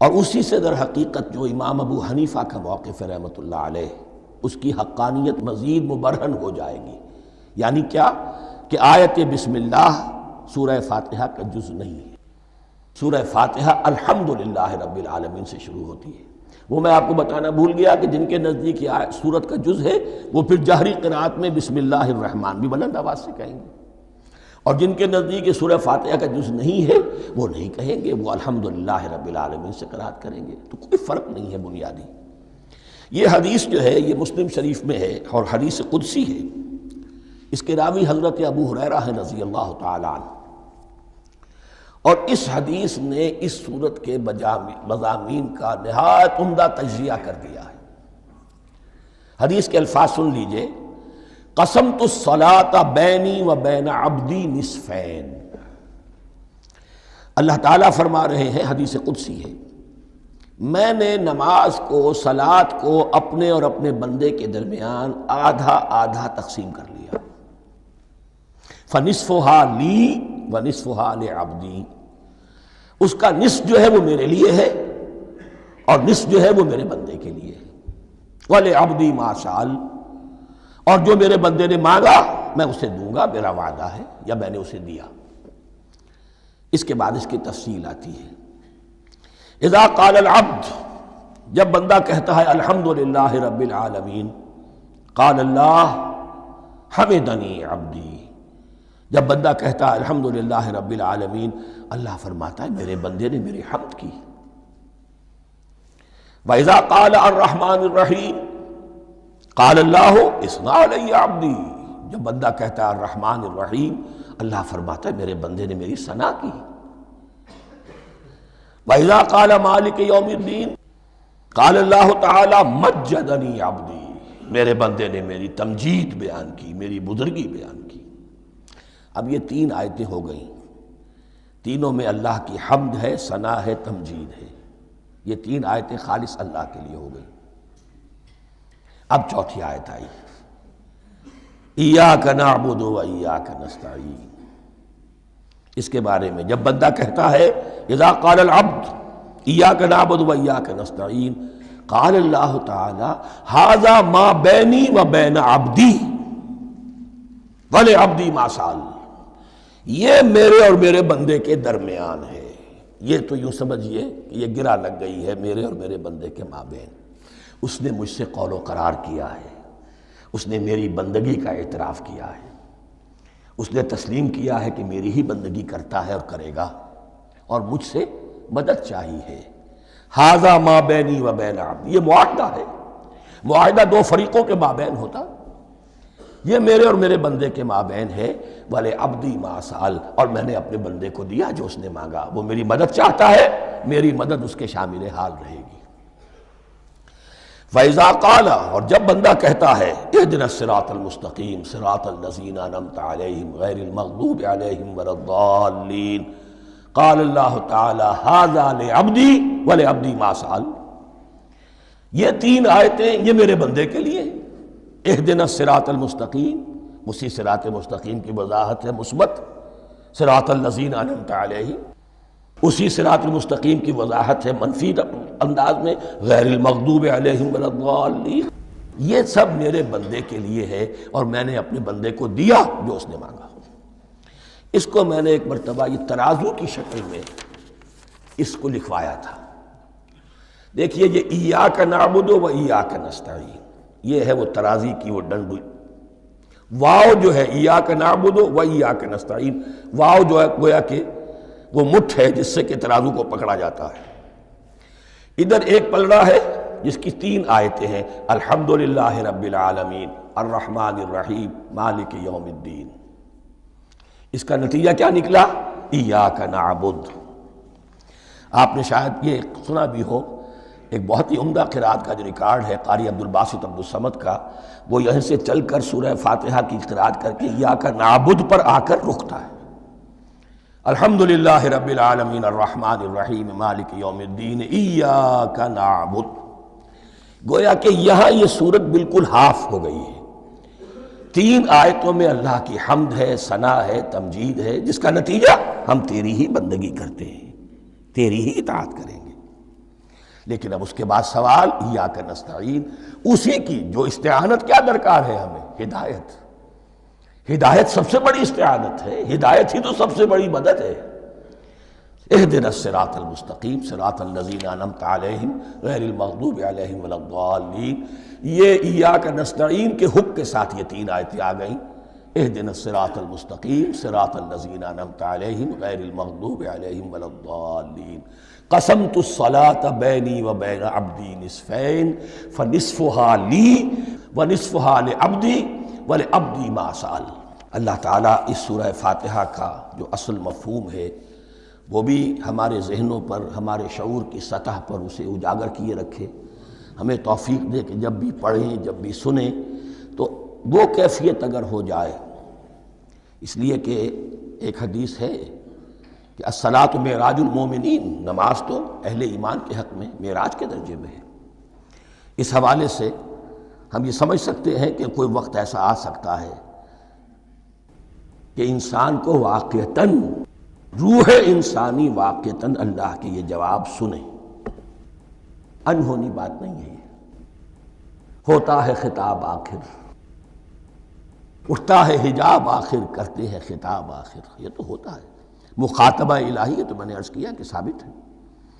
اور اسی سے در حقیقت جو امام ابو حنیفہ کا موقف ہے رحمۃ اللہ علیہ، اس کی حقانیت مزید مبرہن ہو جائے گی۔ یعنی کیا کہ آیت بسم اللہ سورہ فاتحہ کا جز نہیں ہے۔ سورہ فاتحہ الحمدللہ رب العالمین سے شروع ہوتی ہے۔ وہ میں آپ کو بتانا بھول گیا کہ جن کے نزدیک یہ سورت کا جز ہے، وہ پھر جہری قرات میں بسم اللہ الرحمن بھی بلند آواز سے کہیں گے، اور جن کے نزدیک یہ سورہ فاتحہ کا جز نہیں ہے وہ نہیں کہیں گے، وہ الحمدللہ رب العالمین سے قرات کریں گے، تو کوئی فرق نہیں ہے بنیادی۔ یہ حدیث جو ہے یہ مسلم شریف میں ہے اور حدیث قدسی ہے، اس کے راوی حضرت ابو ہریرہ ہیں رضی اللہ تعالی عنہ، اور اس حدیث نے اس صورت کے مضامین کا نہایت عمدہ تجزیہ کر دیا ہے۔ حدیث کے الفاظ سن لیجئے، قسمت الصلاۃ بینی و بین عبدی نصفین۔ اللہ تعالیٰ فرما رہے ہیں، حدیث قدسی ہے، میں نے نماز کو، صلاۃ کو اپنے اور اپنے بندے کے درمیان آدھا آدھا تقسیم کر لیا، فنصفها لی ونصفها لعبدی، اس کا نصف جو ہے وہ میرے لیے ہے اور نصف جو ہے وہ میرے بندے کے لیے ہے، وَلِعَبْدِي مَا سَأَلَ، اور جو میرے بندے نے مانگا میں اسے دوں گا، میرا وعدہ ہے یا میں نے اسے دیا۔ اس کے بعد اس کی تفصیل آتی ہے، اذا قال العبد، جب بندہ کہتا ہے الحمدللہ رب العالمین، قال اللہ حمدنی عبدی، جب بندہ کہتا ہے الحمدللہ رب العالمین، اللہ فرماتا ہے میرے بندے نے میری حمد کی۔ وَإِذَا قَالَ الرَّحْمَٰنِ الرَّحِيمِ قَالَ اللَّهُ اثْنَىٰ عَلَيَّ عَبْدِي، جب بندہ کہتا ہے الرحمن الرحیم، اللہ فرماتا ہے میرے بندے نے میری ثنا کی۔ وَإِذَا قَالَ مَالِكِ يَوْمِ الدِّينِ قَالَ اللَّهُ تَعَالَىٰ مَجَّدَنِي عَبْدِي، میرے بندے نے میری تمجید بیان کی، میری بزرگی بیان کی۔ اب یہ تین آیتیں ہو گئیں، تینوں میں اللہ کی حمد ہے، ثنا ہے، تمجید ہے، یہ تین آیتیں خالص اللہ کے لیے ہو گئی۔ اب چوتھی آیت آئی، ایاک نعبد و ایاک نستعین، اس کے بارے میں جب بندہ کہتا ہے اذا قال العبد ایاک نعبد و ایاک نستعین، قال اللہ تعالی ھذا ما بینی و بین عبدی ولعبدی ما سأل، یہ میرے اور میرے بندے کے درمیان ہے۔ یہ تو یوں سمجھئے کہ یہ گرہ لگ گئی ہے میرے اور میرے بندے کے مابین، اس نے مجھ سے قول و قرار کیا ہے، اس نے میری بندگی کا اعتراف کیا ہے، اس نے تسلیم کیا ہے کہ میری ہی بندگی کرتا ہے اور کرے گا، اور مجھ سے مدد چاہیے ہے۔ ھذا ما بینی و بین عبدی، یہ معاہدہ ہے، معاہدہ دو فریقوں کے مابین ہوتا، یہ میرے اور میرے بندے کے مابین ہے۔ وَلِعَبْدِي مَا سَأَلَ، اور میں نے اپنے بندے کو دیا جو اس نے مانگا، وہ میری مدد چاہتا ہے، میری مدد اس کے شامل حال رہے گی۔ فَإِذَا قَالَ، اور جب بندہ کہتا ہے اهْدِنَا الصِّرَاطَ الْمُسْتَقِيمَ صِرَاطَ الَّذِينَ أَنْعَمْتَ عَلَيْهِمْ غَيْرِ الْمَغْضُوبِ عَلَيْهِمْ وَلَا الضَّالِّينَ، قَالَ اللَّهُ تَعَالَى هَذَا لِعَبْدِي وَلِعَبْدِي مَا سَأَلَ، یہ تین آیتیں یہ میرے بندے کے لیے، اهْدِنَا الصِّرَاطَ الْمُسْتَقِيمَ، اسی صراط مستقیم کی وضاحت ہے مثبت، صراط الذین انعمت علیہم، اسی صراط المستقیم کی وضاحت ہے منفی انداز میں، غیر المغضوب علیہم ولا الضالین، یہ سب میرے بندے کے لیے ہے اور میں نے اپنے بندے کو دیا جو اس نے مانگا۔ اس کو میں نے ایک مرتبہ یہ ترازو کی شکل میں اس کو لکھوایا تھا، دیکھیے یہ ایاک نعبد و ایاک نستعین، یہ ہے وہ ترازی کی وہ ڈنڈ، واو جو ہے ایاک نعبد و ایاک نستعین، واو جو ہے گویا کہ وہ مٹھ ہے جس سے کہ ترازو کو پکڑا جاتا ہے۔ ادھر ایک پلڑا ہے جس کی تین آیتیں ہیں، الحمدللہ رب العالمین الرحمن الرحیم مالک یوم الدین، اس کا نتیجہ کیا نکلا؟ ایاک نعبد۔ آپ نے شاید یہ سنا بھی ہو، ایک بہت ہی عمدہ قرات کا جو ریکارڈ ہے قاری عبدالباسط عبدالصمد کا، وہ یہیں سے چل کر سورہ فاتحہ کی قرات کر کے ایاک نعبد پر آ کر رکتا ہے، الحمدللہ رب العالمین الرحمن الرحیم مالک یوم الدین ایاک نعبد، گویا کہ یہاں یہ صورت بالکل ہاف ہو گئی ہے، تین آیتوں میں اللہ کی حمد ہے، ثنا ہے، تمجید ہے، جس کا نتیجہ ہم تیری ہی بندگی کرتے ہیں، تیری ہی اطاعت کریں گے۔ لیکن اب اس کے بعد سوال ایاک نستعین، اسی کی جو استعانت کیا درکار ہے ہمیں؟ ہدایت، ہدایت سب سے بڑی استعانت ہے، ہدایت ہی تو سب سے بڑی مدد ہے۔ اهدنا الصراط المستقیم صراط الذین انعمت علیہم غیر المغضوب علیہم ولا الضالین، یہ ایاک نستعین کے حکم کے ساتھ یہ تین آیتیں آ گئیں اہدنا الصراط المستقیم صراط الذین انعمت علیہم غیر المغضوب علیہم ولا الضالین قسمت الصلاة بینی و بین عبدی نصفین فنصفها لی ونصفها لعبدی ولعبدی ما سأل۔ اللہ تعالیٰ اس سورہ فاتحہ کا جو اصل مفہوم ہے وہ بھی ہمارے ذہنوں پر، ہمارے شعور کی سطح پر اسے اجاگر کیے رکھے، ہمیں توفیق دے کہ جب بھی پڑھیں، جب بھی سنیں تو وہ کیفیت اگر ہو جائے، اس لیے کہ ایک حدیث ہے کہ الصلاۃ معراج المومنین، نماز تو اہل ایمان کے حق میں معراج کے درجے میں ہے۔ اس حوالے سے ہم یہ سمجھ سکتے ہیں کہ کوئی وقت ایسا آ سکتا ہے کہ انسان کو واقعتاً، روح انسانی واقعتاً اللہ کے یہ جواب سنے۔ انہونی بات نہیں ہے، ہوتا ہے خطاب آخر، اٹھتا ہے حجاب آخر، کرتے ہیں خطاب آخر، یہ تو ہوتا ہے۔ مخاطبہ الہی، یہ تو میں نے عرض کیا کہ ثابت ہے،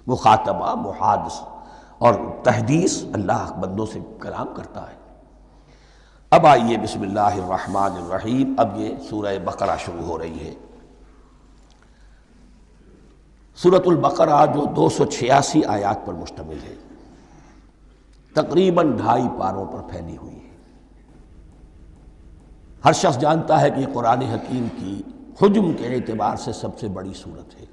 مخاطبہ، محادث اور تحدیث، اللہ بندوں سے کلام کرتا ہے۔ اب آئیے بسم اللہ الرحمن الرحیم، اب یہ سورہ بقرہ شروع ہو رہی ہے۔ سورۃ البقرہ جو 286 آیات پر مشتمل ہے، تقریباً 2.5 پاروں پر پھیلی ہوئی ہے۔ ہر شخص جانتا ہے کہ یہ قرآن حکیم کی حجم کے اعتبار سے سب سے بڑی سورت ہے،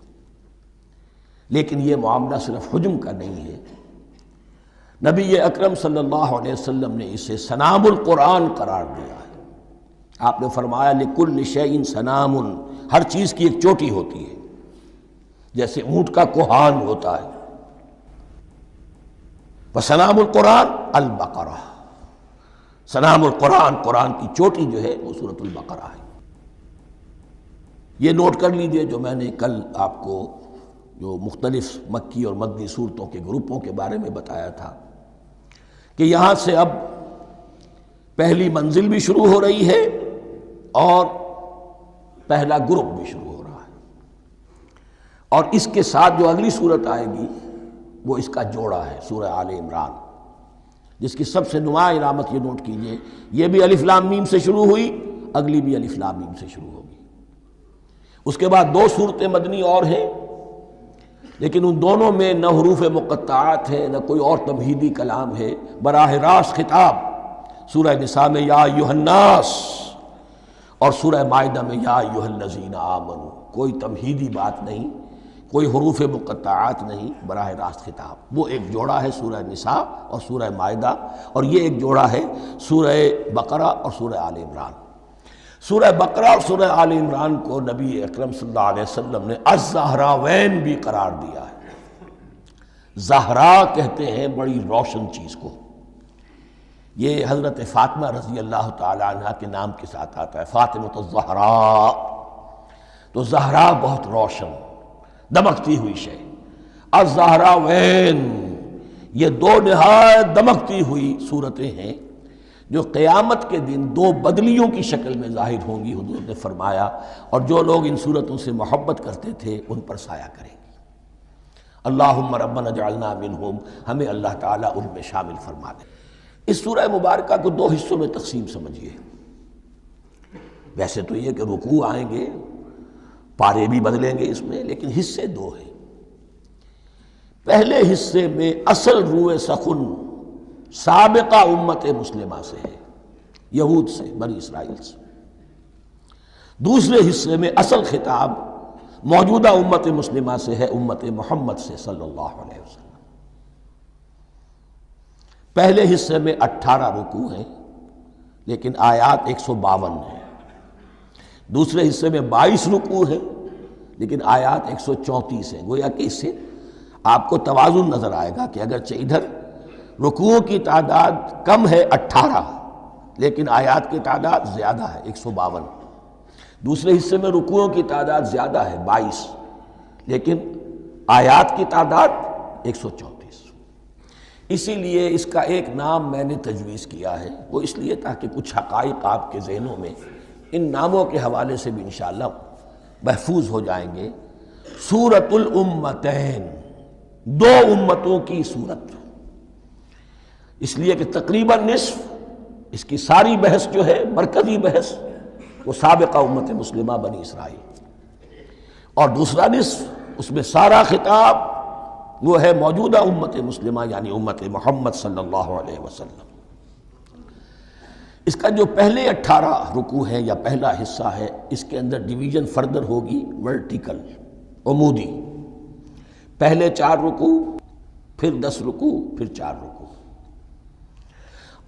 لیکن یہ معاملہ صرف حجم کا نہیں ہے۔ نبی اکرم صلی اللہ علیہ وسلم نے اسے سنام القرآن قرار دیا ہے۔ آپ نے فرمایا لکل شیء سنام، ہر چیز کی ایک چوٹی ہوتی ہے، جیسے اونٹ کا کوہان ہوتا ہے۔ وسنام القرآن البقرہ، سنام القرآن، قرآن کی چوٹی جو ہے وہ سورۃ البقرہ ہے۔ یہ نوٹ کر لیجئے جو میں نے کل آپ کو جو مختلف مکی اور مدنی صورتوں کے گروپوں کے بارے میں بتایا تھا کہ یہاں سے اب پہلی منزل بھی شروع ہو رہی ہے اور پہلا گروپ بھی شروع ہو رہا ہے، اور اس کے ساتھ جو اگلی صورت آئے گی وہ اس کا جوڑا ہے، سورہ آل عمران، جس کی سب سے نمایاں علامت یہ نوٹ کیجئے، یہ بھی الف لام میم سے شروع ہوئی، اگلی بھی الف لام میم سے شروع ہوگی۔ اس کے بعد 2 صورتیں مدنی اور ہیں، لیکن ان دونوں میں نہ حروف مقطعات ہے، نہ کوئی اور تمہیدی کلام ہے، براہ راست خطاب۔ سورہ نساء میں یا ایھا الناس اور سورہ مائدہ میں یا ایھا الذین آمنوا، کوئی تمہیدی بات نہیں، کوئی حروف مقطعات نہیں، براہ راست خطاب۔ وہ ایک جوڑا ہے سورہ نساء اور سورہ مائدہ، اور یہ ایک جوڑا ہے سورہ بقرہ اور سورہ آل عمران۔ سورہ بقرہ اور سورہ آل عمران کو نبی اکرم صلی اللہ علیہ وسلم نے الزہراوین بھی قرار دیا ہے۔ زہرا کہتے ہیں بڑی روشن چیز کو، یہ حضرت فاطمہ رضی اللہ تعالی عنہ کے نام کے ساتھ آتا ہے، فاطمۃ الزہراء، تو زہرا بہت روشن، دمکتی ہوئی شے۔ الزہراوین، یہ 2 نہایت دمکتی ہوئی صورتیں ہیں جو قیامت کے دن 2 بدلیوں کی شکل میں ظاہر ہوں گی، حضور نے فرمایا، اور جو لوگ ان صورتوں سے محبت کرتے تھے ان پر سایہ کریں گی۔ اللہم ربنا اجعلنا منہم، ہمیں اللہ تعالیٰ ان میں شامل فرما دے۔ اس سورہ مبارکہ کو 2 حصوں میں تقسیم سمجھیے۔ ویسے تو یہ کہ رکوع آئیں گے، پارے بھی بدلیں گے اس میں، لیکن حصے 2 ہیں۔ پہلے حصے میں اصل روح سخن سابقہ امت مسلمہ سے ہے، یہود سے، بنی اسرائیل سے۔ دوسرے حصے میں اصل خطاب موجودہ امت مسلمہ سے ہے، امت محمد سے صلی اللہ علیہ وسلم۔ پہلے حصے میں 18 رکوع ہیں لیکن آیات 152 ہیں، دوسرے حصے میں 22 رکوع ہیں لیکن آیات 134 ہیں۔ گویا کہ اس سے آپ کو توازن نظر آئے گا کہ اگرچہ ادھر رکوعوں کی تعداد کم ہے 18، لیکن آیات کی تعداد زیادہ ہے 152۔ دوسرے حصے میں رکوعوں کی تعداد زیادہ ہے 22، لیکن آیات کی تعداد 134۔ اسی لیے اس کا ایک نام میں نے تجویز کیا ہے، وہ اس لیے تاکہ کچھ حقائق آپ کے ذہنوں میں ان ناموں کے حوالے سے بھی انشاءاللہ محفوظ ہو جائیں گے۔ سورۃ الامتین، 2 امتوں کی سورت، اس لیے کہ تقریباً نصف اس کی ساری بحث جو ہے، مرکزی بحث وہ سابقہ امت مسلمہ بنی اسرائیل، اور دوسرا نصف اس میں سارا خطاب وہ ہے موجودہ امت مسلمہ یعنی امت محمد صلی اللہ علیہ وسلم۔ اس کا جو پہلے 18 رکوع ہیں یا پہلا حصہ ہے، اس کے اندر ڈویژن فردر ہوگی ورٹیکل، عمودی، پہلے 4 رکوع، پھر 10 رکوع، پھر 4 رکوع۔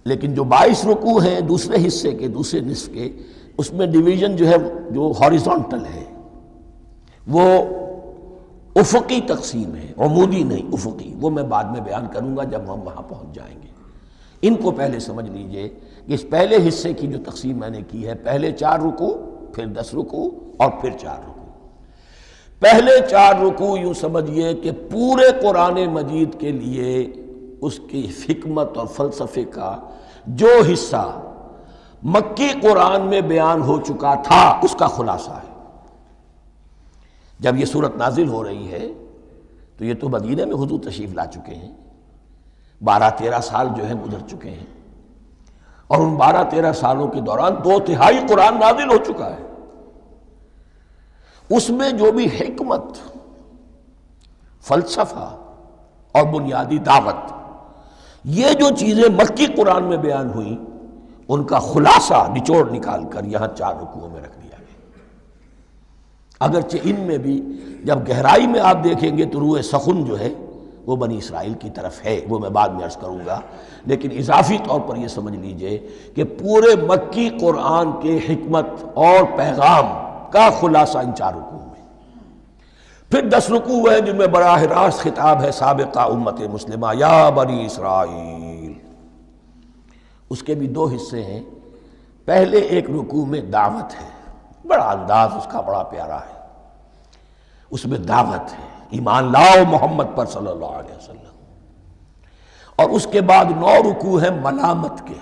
لیکن جو 22 رکوع ہیں دوسرے حصے کے، دوسرے نصف کے، اس میں ڈویژن جو ہے جو ہاریزونٹل ہے، وہ افقی تقسیم ہے، عمودی نہیں، افقی۔ وہ میں بعد میں بیان کروں گا جب ہم وہاں پہنچ جائیں گے۔ ان کو پہلے سمجھ لیجئے کہ اس پہلے حصے کی جو تقسیم میں نے کی ہے، پہلے 4 رکوع، پھر 10 رکوع اور پھر 4 رکوع۔ پہلے 4 رکوع یوں سمجھیے کہ پورے قرآن مجید کے لیے اس کی حکمت اور فلسفے کا جو حصہ مکی قرآن میں بیان ہو چکا تھا اس کا خلاصہ ہے۔ جب یہ صورت نازل ہو رہی ہے تو یہ تو مدینہ میں حضور تشریف لا چکے ہیں، 12-13 سال جو ہے گزر چکے ہیں، اور ان 12-13 سالوں کے دوران 2/3 قرآن نازل ہو چکا ہے۔ اس میں جو بھی حکمت، فلسفہ اور بنیادی دعوت، یہ جو چیزیں مکی قرآن میں بیان ہوئیں، ان کا خلاصہ نچوڑ نکال کر یہاں 4 رکوعوں میں رکھ دیا گیا۔ اگرچہ ان میں بھی جب گہرائی میں آپ دیکھیں گے تو روح سخن جو ہے وہ بنی اسرائیل کی طرف ہے، وہ میں بعد میں عرض کروں گا، لیکن اضافی طور پر یہ سمجھ لیجئے کہ پورے مکی قرآن کے حکمت اور پیغام کا خلاصہ ان 4 رکوعوں میں۔ پھر 10 رکوع ہیں جن میں براہ راست خطاب ہے سابقہ امت مسلمہ، یا بنی اسرائیل۔ اس کے بھی 2 حصے ہیں۔ پہلے ایک رکوع میں دعوت ہے، بڑا انداز اس کا بڑا پیارا ہے، اس میں دعوت ہے، ایمان لاؤ محمد پر صلی اللہ علیہ وسلم۔ اور اس کے بعد 9 رکوع ہیں ملامت کے،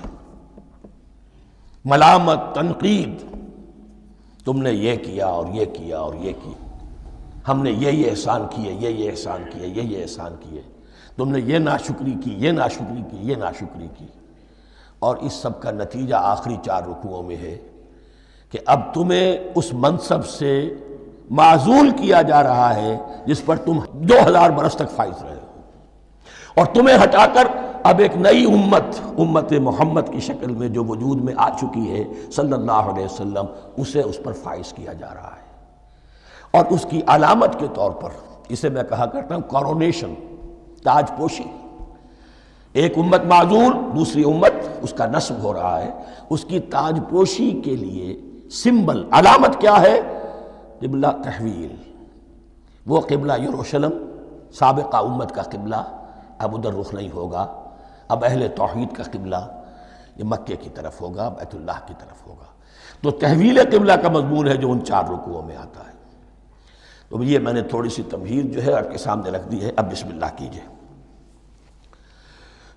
ملامت، تنقید، تم نے یہ کیا اور یہ کیا اور یہ کیا، ہم نے یہ احسان کیے، یہ احسان کیے، یہ احسان کیے، تم نے یہ ناشکری کی، یہ ناشکری کی، یہ ناشکری کی۔ اور اس سب کا نتیجہ آخری 4 رکوعوں میں ہے کہ اب تمہیں اس منصب سے معزول کیا جا رہا ہے جس پر تم 2000 برس تک فائز رہے ہو، اور تمہیں ہٹا کر اب ایک نئی امت محمد کی شکل میں جو وجود میں آ چکی ہے صلی اللہ علیہ وسلم، اسے اس پر فائز کیا جا رہا ہے۔ اور اس کی علامت کے طور پر اسے میں کہا کرتا ہوں کورونیشن، تاج پوشی۔ ایک امت معزول، دوسری امت اس کا نصب ہو رہا ہے، اس کی تاج پوشی کے لیے سمبل، علامت کیا ہے؟ قبلہ تحویل۔ وہ قبلہ یروشلم سابقہ امت کا قبلہ اب ادھر رخ نہیں ہوگا، اب اہل توحید کا قبلہ یہ مکے کی طرف ہوگا، بیت اللہ کی طرف ہوگا۔ تو تحویل قبلہ کا مضمون ہے جو ان 4 رکوعوں میں آتا ہے۔ تو یہ میں نے تھوڑی سی تمہید جو ہے آپ کے سامنے رکھ دی ہے۔ اب بسم اللہ کیجئے۔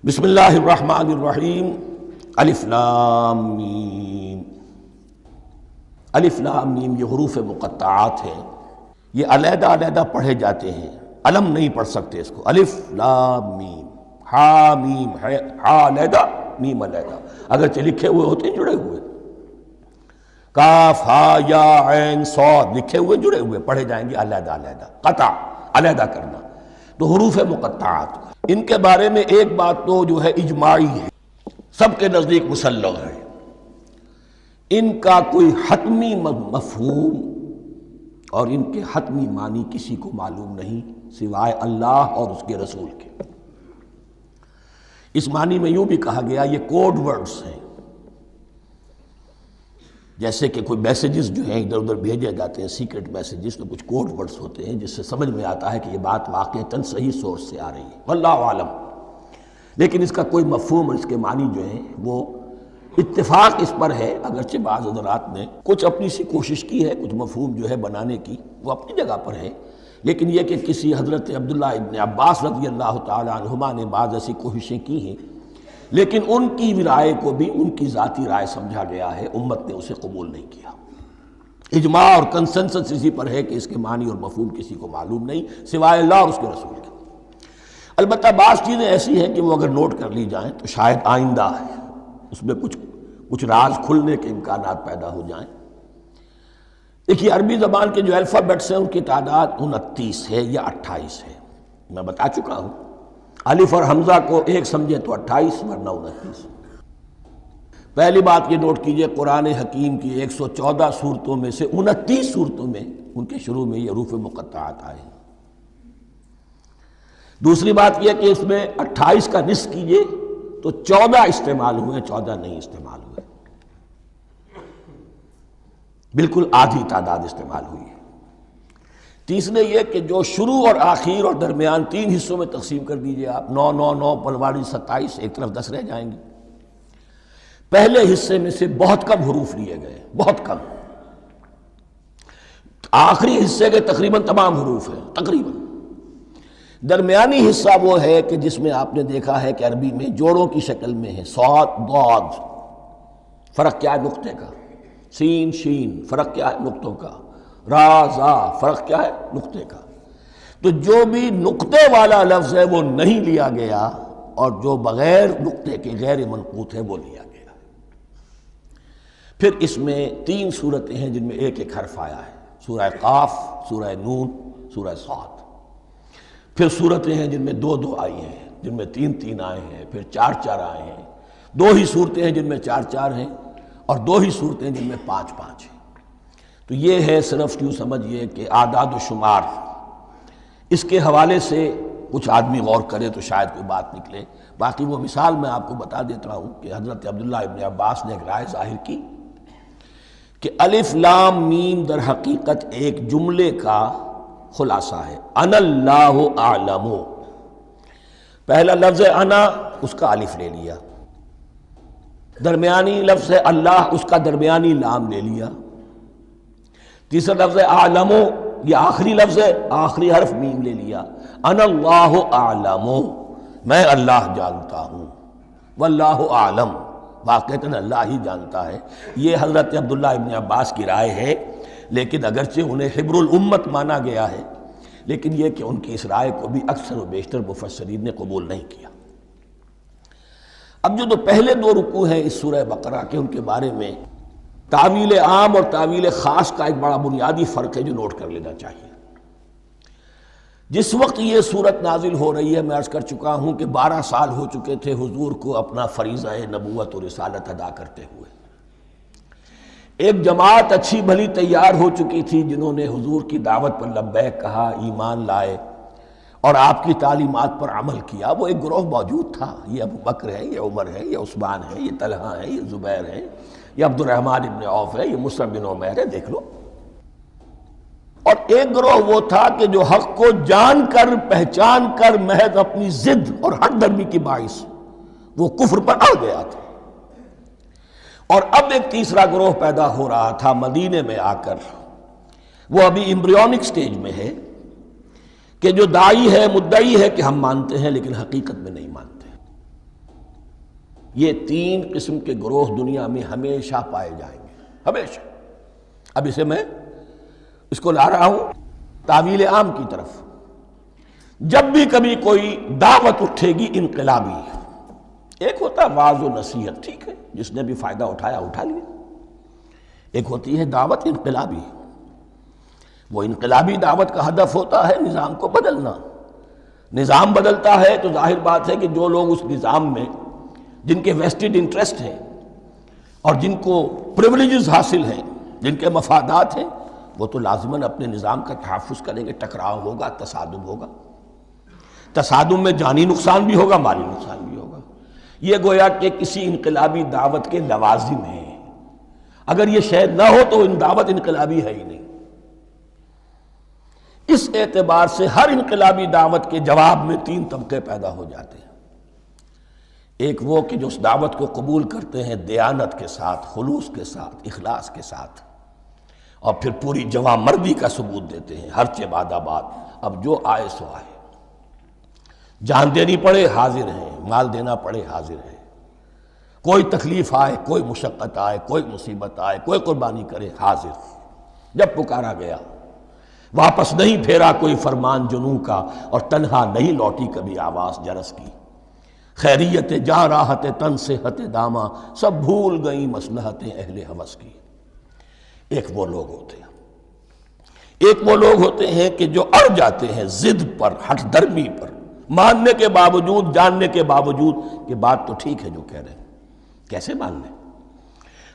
بسم اللہ الرحمن الرحیم۔ الف لام میم۔ الف لام میم یہ حروف مقطعات ہیں، یہ علیحدہ علیحدہ پڑھے جاتے ہیں، علم نہیں پڑھ سکتے اس کو۔ الف لام میم، ہا میم ہے، ہا علیحدہ میم علیحدہ، اگرچہ لکھے ہوئے ہوتے ہیں جڑے ہوئے، کاف ہا یا عین صاد لکھے ہوئے جڑے ہوئے، پڑھے جائیں گے علیحدہ علیحدہ، قطع علیحدہ کرنا۔ تو حروف مقطعات، ان کے بارے میں ایک بات تو جو ہے اجماعی ہے، سب کے نزدیک مسلم ہے، ان کا کوئی حتمی مفہوم اور ان کے حتمی معنی کسی کو معلوم نہیں سوائے اللہ اور اس کے رسول کے۔ اس معنی میں یوں بھی کہا گیا یہ کوڈ ورڈز ہیں، جیسے کہ کوئی میسیجز جو ہیں ادھر ادھر بھیجے جاتے ہیں، سیکرٹ میسیجز، تو کچھ کوڈ ورڈز ہوتے ہیں جس سے سمجھ میں آتا ہے کہ یہ بات واقعتاً صحیح سورس سے آ رہی ہے، واللہ عالم۔ لیکن اس کا کوئی مفہوم اور اس کے معنی جو ہیں وہ اتفاق اس پر ہے، اگرچہ بعض حضرات نے کچھ اپنی سی کوشش کی ہے، کچھ مفہوم جو ہے بنانے کی، وہ اپنی جگہ پر ہے، لیکن یہ کہ کسی حضرت عبداللہ ابن عباس رضی اللہ تعالی عنہما نے بعض ایسی کوششیں کی ہیں، لیکن ان کی رائے کو بھی ان کی ذاتی رائے سمجھا گیا ہے، امت نے اسے قبول نہیں کیا۔ اجماع اور کنسنسس اسی پر ہے کہ اس کے معنی اور مفہوم کسی کو معلوم نہیں سوائے اللہ اور اس کے رسول کے۔ البتہ بعض چیزیں ایسی ہیں کہ وہ اگر نوٹ کر لی جائیں تو شاید آئندہ اس میں کچھ راز کھلنے کے امکانات پیدا ہو جائیں، دیکھیے عربی زبان کے جو الفابیٹس ہیں ان کی تعداد 29 ہے یا 28 ہے، میں بتا چکا ہوں۔ الف اور حمزہ کو ایک سمجھے تو 28 ورنہ 29۔ پہلی بات یہ نوٹ کیجئے، قرآن حکیم کی 114 صورتوں میں سے 29 صورتوں میں ان کے شروع میں یہ حروف مقطعات آئے ہیں۔ دوسری بات یہ کہ اس میں 28 کا نصف کیجئے تو 14 استعمال ہوئے، 14 نہیں استعمال ہوئے، بالکل آدھی تعداد استعمال ہوئی ہے۔ تیسرے یہ کہ جو شروع اور آخر اور درمیان 3 حصوں میں تقسیم کر دیجئے آپ، 9 9 9 پلواڑی 27، ایک طرف 10 رہ جائیں گے۔ پہلے حصے میں سے بہت کم حروف لیے گئے، بہت کم۔ آخری حصے کے تقریباً تمام حروف ہیں، تقریباً۔ درمیانی حصہ وہ ہے کہ جس میں آپ نے دیکھا ہے کہ عربی میں جوڑوں کی شکل میں ہے، صاد ضاد، فرق کیا ہے نقطے کا، سین شین، فرق کیا ہے نقطوں کا، را زا، فرق کیا ہے نقطے کا۔ تو جو بھی نقطے والا لفظ ہے وہ نہیں لیا گیا، اور جو بغیر نقطے کے غیر منقوط ہے وہ لیا گیا۔ پھر اس میں 3 صورتیں ہیں جن میں ایک ایک حرف آیا ہے، سورہ قاف، سورہ نون، سورہ صاد۔ پھر صورتیں ہیں جن میں 2 2 آئی ہیں، جن میں 3 3 آئے ہیں، پھر 4 4 آئے ہیں، 2 ہی صورتیں ہیں جن میں 4 4 ہیں، اور 2 ہی صورتیں جن میں 5 5 ہیں۔ تو یہ ہے صرف یوں سمجھیے کہ اعداد و شمار۔ اس کے حوالے سے کچھ آدمی غور کرے تو شاید کوئی بات نکلے۔ باقی وہ مثال میں آپ کو بتا دیتا ہوں کہ حضرت عبداللہ ابن عباس نے ایک رائے ظاہر کی کہ الف لام میم در حقیقت ایک جملے کا خلاصہ ہے، انا اللہ اعلم۔ پہلا لفظ انا، اس کا الف لے لیا، درمیانی لفظ اللہ، اس کا درمیانی لام لے لیا، تیسرا لفظ اعلم، یہ آخری لفظ ہے، آخری حرف میم لے لیا، انا اللہ اعلم، میں اللہ جانتا ہوں، واللہ اعلم، واقعتاً اللہ ہی جانتا ہے۔ یہ حضرت عبداللہ ابن عباس کی رائے ہے، لیکن اگرچہ انہیں حبر الامت مانا گیا ہے، لیکن یہ کہ ان کی اس رائے کو بھی اکثر و بیشتر مفسرین نے قبول نہیں کیا۔ اب جو پہلے 2 رکوع ہیں اس سورہ بقرہ کے، ان کے بارے میں تعویل عام اور تعویل خاص کا ایک بڑا بنیادی فرق ہے جو نوٹ کر لینا چاہیے۔ جس وقت یہ صورت نازل ہو رہی ہے، میں عرض کر چکا ہوں کہ 12 سال ہو چکے تھے حضور کو اپنا فریضہ نبوت و رسالت ادا کرتے ہوئے۔ ایک جماعت اچھی بھلی تیار ہو چکی تھی جنہوں نے حضور کی دعوت پر لبیک کہا، ایمان لائے اور آپ کی تعلیمات پر عمل کیا۔ وہ ایک گروہ موجود تھا، یہ ابو بکر ہے، یہ عمر ہے، یہ عثمان ہے، یہ طلحہ ہے، یہ زبیر ہے، یہ عبد الرحمن ابن عوف ہے، یہ مصعب بن عمیر ہے، دیکھ لو۔ اور ایک گروہ وہ تھا کہ جو حق کو جان کر پہچان کر محض اپنی ضد اور ہٹ درمی کی باعث وہ کفر پر اڑ گیا تھا۔ اور اب ایک تیسرا گروہ پیدا ہو رہا تھا مدینے میں آ کر، وہ ابھی ایمبریونک سٹیج میں ہے، کہ جو داعی ہے، مدعی ہے کہ ہم مانتے ہیں لیکن حقیقت میں نہیں مانتے۔ یہ 3 قسم کے گروہ دنیا میں ہمیشہ پائے جائیں گے، ہمیشہ۔ اب اسے میں اس کو لا رہا ہوں تعویل عام کی طرف۔ جب بھی کبھی کوئی دعوت اٹھے گی انقلابی، ایک ہوتا ہے واعظ و نصیحت، ٹھیک ہے، جس نے بھی فائدہ اٹھایا اٹھا لیا۔ ایک ہوتی ہے دعوت انقلابی، وہ انقلابی دعوت کا ہدف ہوتا ہے نظام کو بدلنا۔ نظام بدلتا ہے تو ظاہر بات ہے کہ جو لوگ اس نظام میں، جن کے ویسٹڈ انٹرسٹ ہیں اور جن کو پریولیجز حاصل ہیں، جن کے مفادات ہیں، وہ تو لازماً اپنے نظام کا تحفظ کریں گے۔ ٹکراؤ ہوگا، تصادم ہوگا، تصادم میں جانی نقصان بھی ہوگا، مالی نقصان بھی ہوگا۔ یہ گویا کہ کسی انقلابی دعوت کے لوازم ہیں۔ اگر یہ شاید نہ ہو تو دعوت انقلابی ہے ہی نہیں۔ اس اعتبار سے ہر انقلابی دعوت کے جواب میں 3 طبقے پیدا ہو جاتے ہیں۔ ایک وہ کہ جو اس دعوت کو قبول کرتے ہیں دیانت کے ساتھ، خلوص کے ساتھ، اخلاص کے ساتھ، اور پھر پوری جواں مردی کا ثبوت دیتے ہیں، ہر چہ بعد آباد، اب جو آئے سو آئے، جان دینی پڑے حاضر ہیں، مال دینا پڑے حاضر ہیں، کوئی تکلیف آئے، کوئی مشقت آئے، کوئی مصیبت آئے، کوئی قربانی کرے، حاضر۔ جب پکارا گیا، واپس نہیں پھیرا کوئی فرمان جنوں کا، اور تنہا نہیں لوٹی کبھی آواز جرس کی۔ خیریت جاں راحت تن صحت داماں، سب بھول گئیں مصلحتیں اہل ہوس کی۔ ایک وہ لوگ ہوتے ہیں۔ ایک وہ لوگ ہوتے ہیں کہ جو اڑ جاتے ہیں ضد پر، ہٹ درمی پر، ماننے کے باوجود، جاننے کے باوجود کہ بات تو ٹھیک ہے جو کہہ رہے ہیں، کیسے مان لیں؟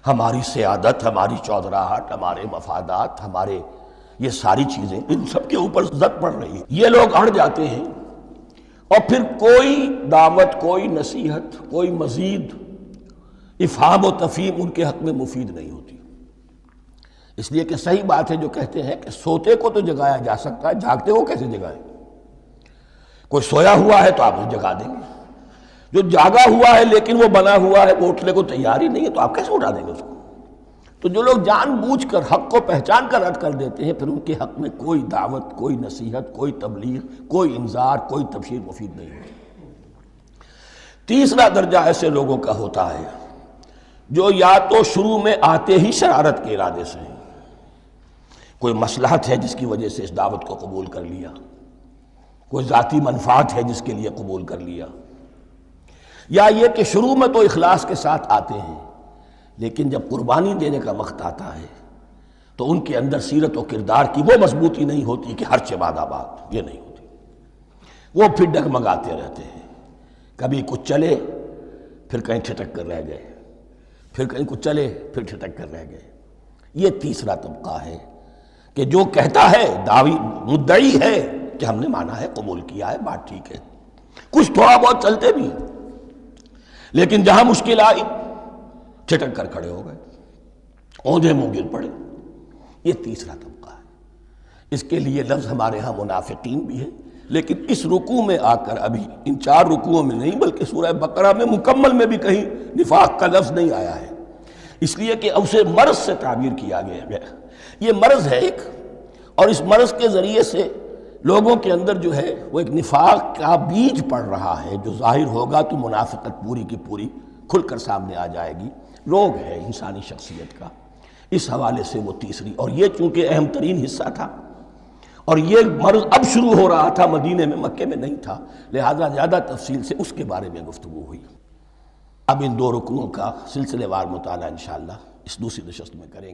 ہماری سیادت، ہماری چودراہٹ، ہمارے مفادات، ہمارے یہ ساری چیزیں، ان سب کے اوپر زد پڑ رہی ہے۔ یہ لوگ اڑ جاتے ہیں اور پھر کوئی دعوت، کوئی نصیحت، کوئی مزید افہام و تفہیم ان کے حق میں مفید نہیں ہوتی۔ اس لیے کہ صحیح بات ہے جو کہتے ہیں کہ سوتے کو تو جگایا جا سکتا ہے، جاگتے کو کیسے جگائیں؟ کوئی سویا ہوا ہے تو آپ اسے جگا دیں گے، جو جاگا ہوا ہے لیکن وہ بنا ہوا ہے، وہ اٹھنے کو تیار ہی نہیں ہے، تو آپ کیسے اٹھا دیں گے اس کو؟ تو جو لوگ جان بوجھ کر حق کو پہچان کر رد کر دیتے ہیں، پھر ان کے حق میں کوئی دعوت، کوئی نصیحت، کوئی تبلیغ، کوئی انذار، کوئی تبشیر مفید نہیں ہوتی۔ تیسرا درجہ ایسے لوگوں کا ہوتا ہے جو یا تو شروع میں آتے ہی شرارت کے ارادے سے ہیں، کوئی مصلحت ہے جس کی وجہ سے اس دعوت کو قبول کر لیا، کوئی ذاتی منفعت ہے جس کے لیے قبول کر لیا، یا یہ کہ شروع میں تو اخلاص کے ساتھ آتے ہیں لیکن جب قربانی دینے کا وقت آتا ہے تو ان کے اندر سیرت و کردار کی وہ مضبوطی نہیں ہوتی کہ ہر چباد آباد، یہ نہیں ہوتی، وہ پھر ڈگمگاتے رہتے ہیں، کبھی کچھ چلے پھر کہیں ٹھٹک کر رہ گئے، پھر کہیں کچھ چلے پھر ٹھٹک کر رہ گئے۔ یہ تیسرا طبقہ ہے کہ جو کہتا ہے، دعوی مدعی ہے کہ ہم نے مانا ہے، قبول کیا ہے، بات ٹھیک ہے، کچھ تھوڑا بہت چلتے بھی ہیں، لیکن جہاں مشکل آئی چھٹک کر کھڑے ہو گئے، اونجے منہ گر پڑے۔ یہ تیسرا طبقہ ہے۔ اس کے لیے لفظ ہمارے ہاں منافقین بھی ہے، لیکن اس رکوع میں آ کر، ابھی ان 4 رکوعوں میں نہیں بلکہ سورہ بقرہ میں مکمل میں بھی کہیں نفاق کا لفظ نہیں آیا ہے، اس لیے کہ اسے مرض سے تعبیر کیا گیا۔ یہ مرض ہے ایک، اور اس مرض کے ذریعے سے لوگوں کے اندر جو ہے وہ ایک نفاق کا بیج پڑ رہا ہے، جو ظاہر ہوگا تو منافقت پوری کی پوری کھل کر سامنے آ جائے گی۔ روگ ہے انسانی شخصیت کا، اس حوالے سے وہ تیسری، اور یہ چونکہ اہم ترین حصہ تھا اور یہ مرض اب شروع ہو رہا تھا، مدینے میں، مکے میں نہیں تھا، لہذا زیادہ تفصیل سے اس کے بارے میں گفتگو ہوئی۔ اب ان 2 رکوعوں کا سلسلے وار مطالعہ انشاءاللہ اس دوسری نشست میں کریں گے۔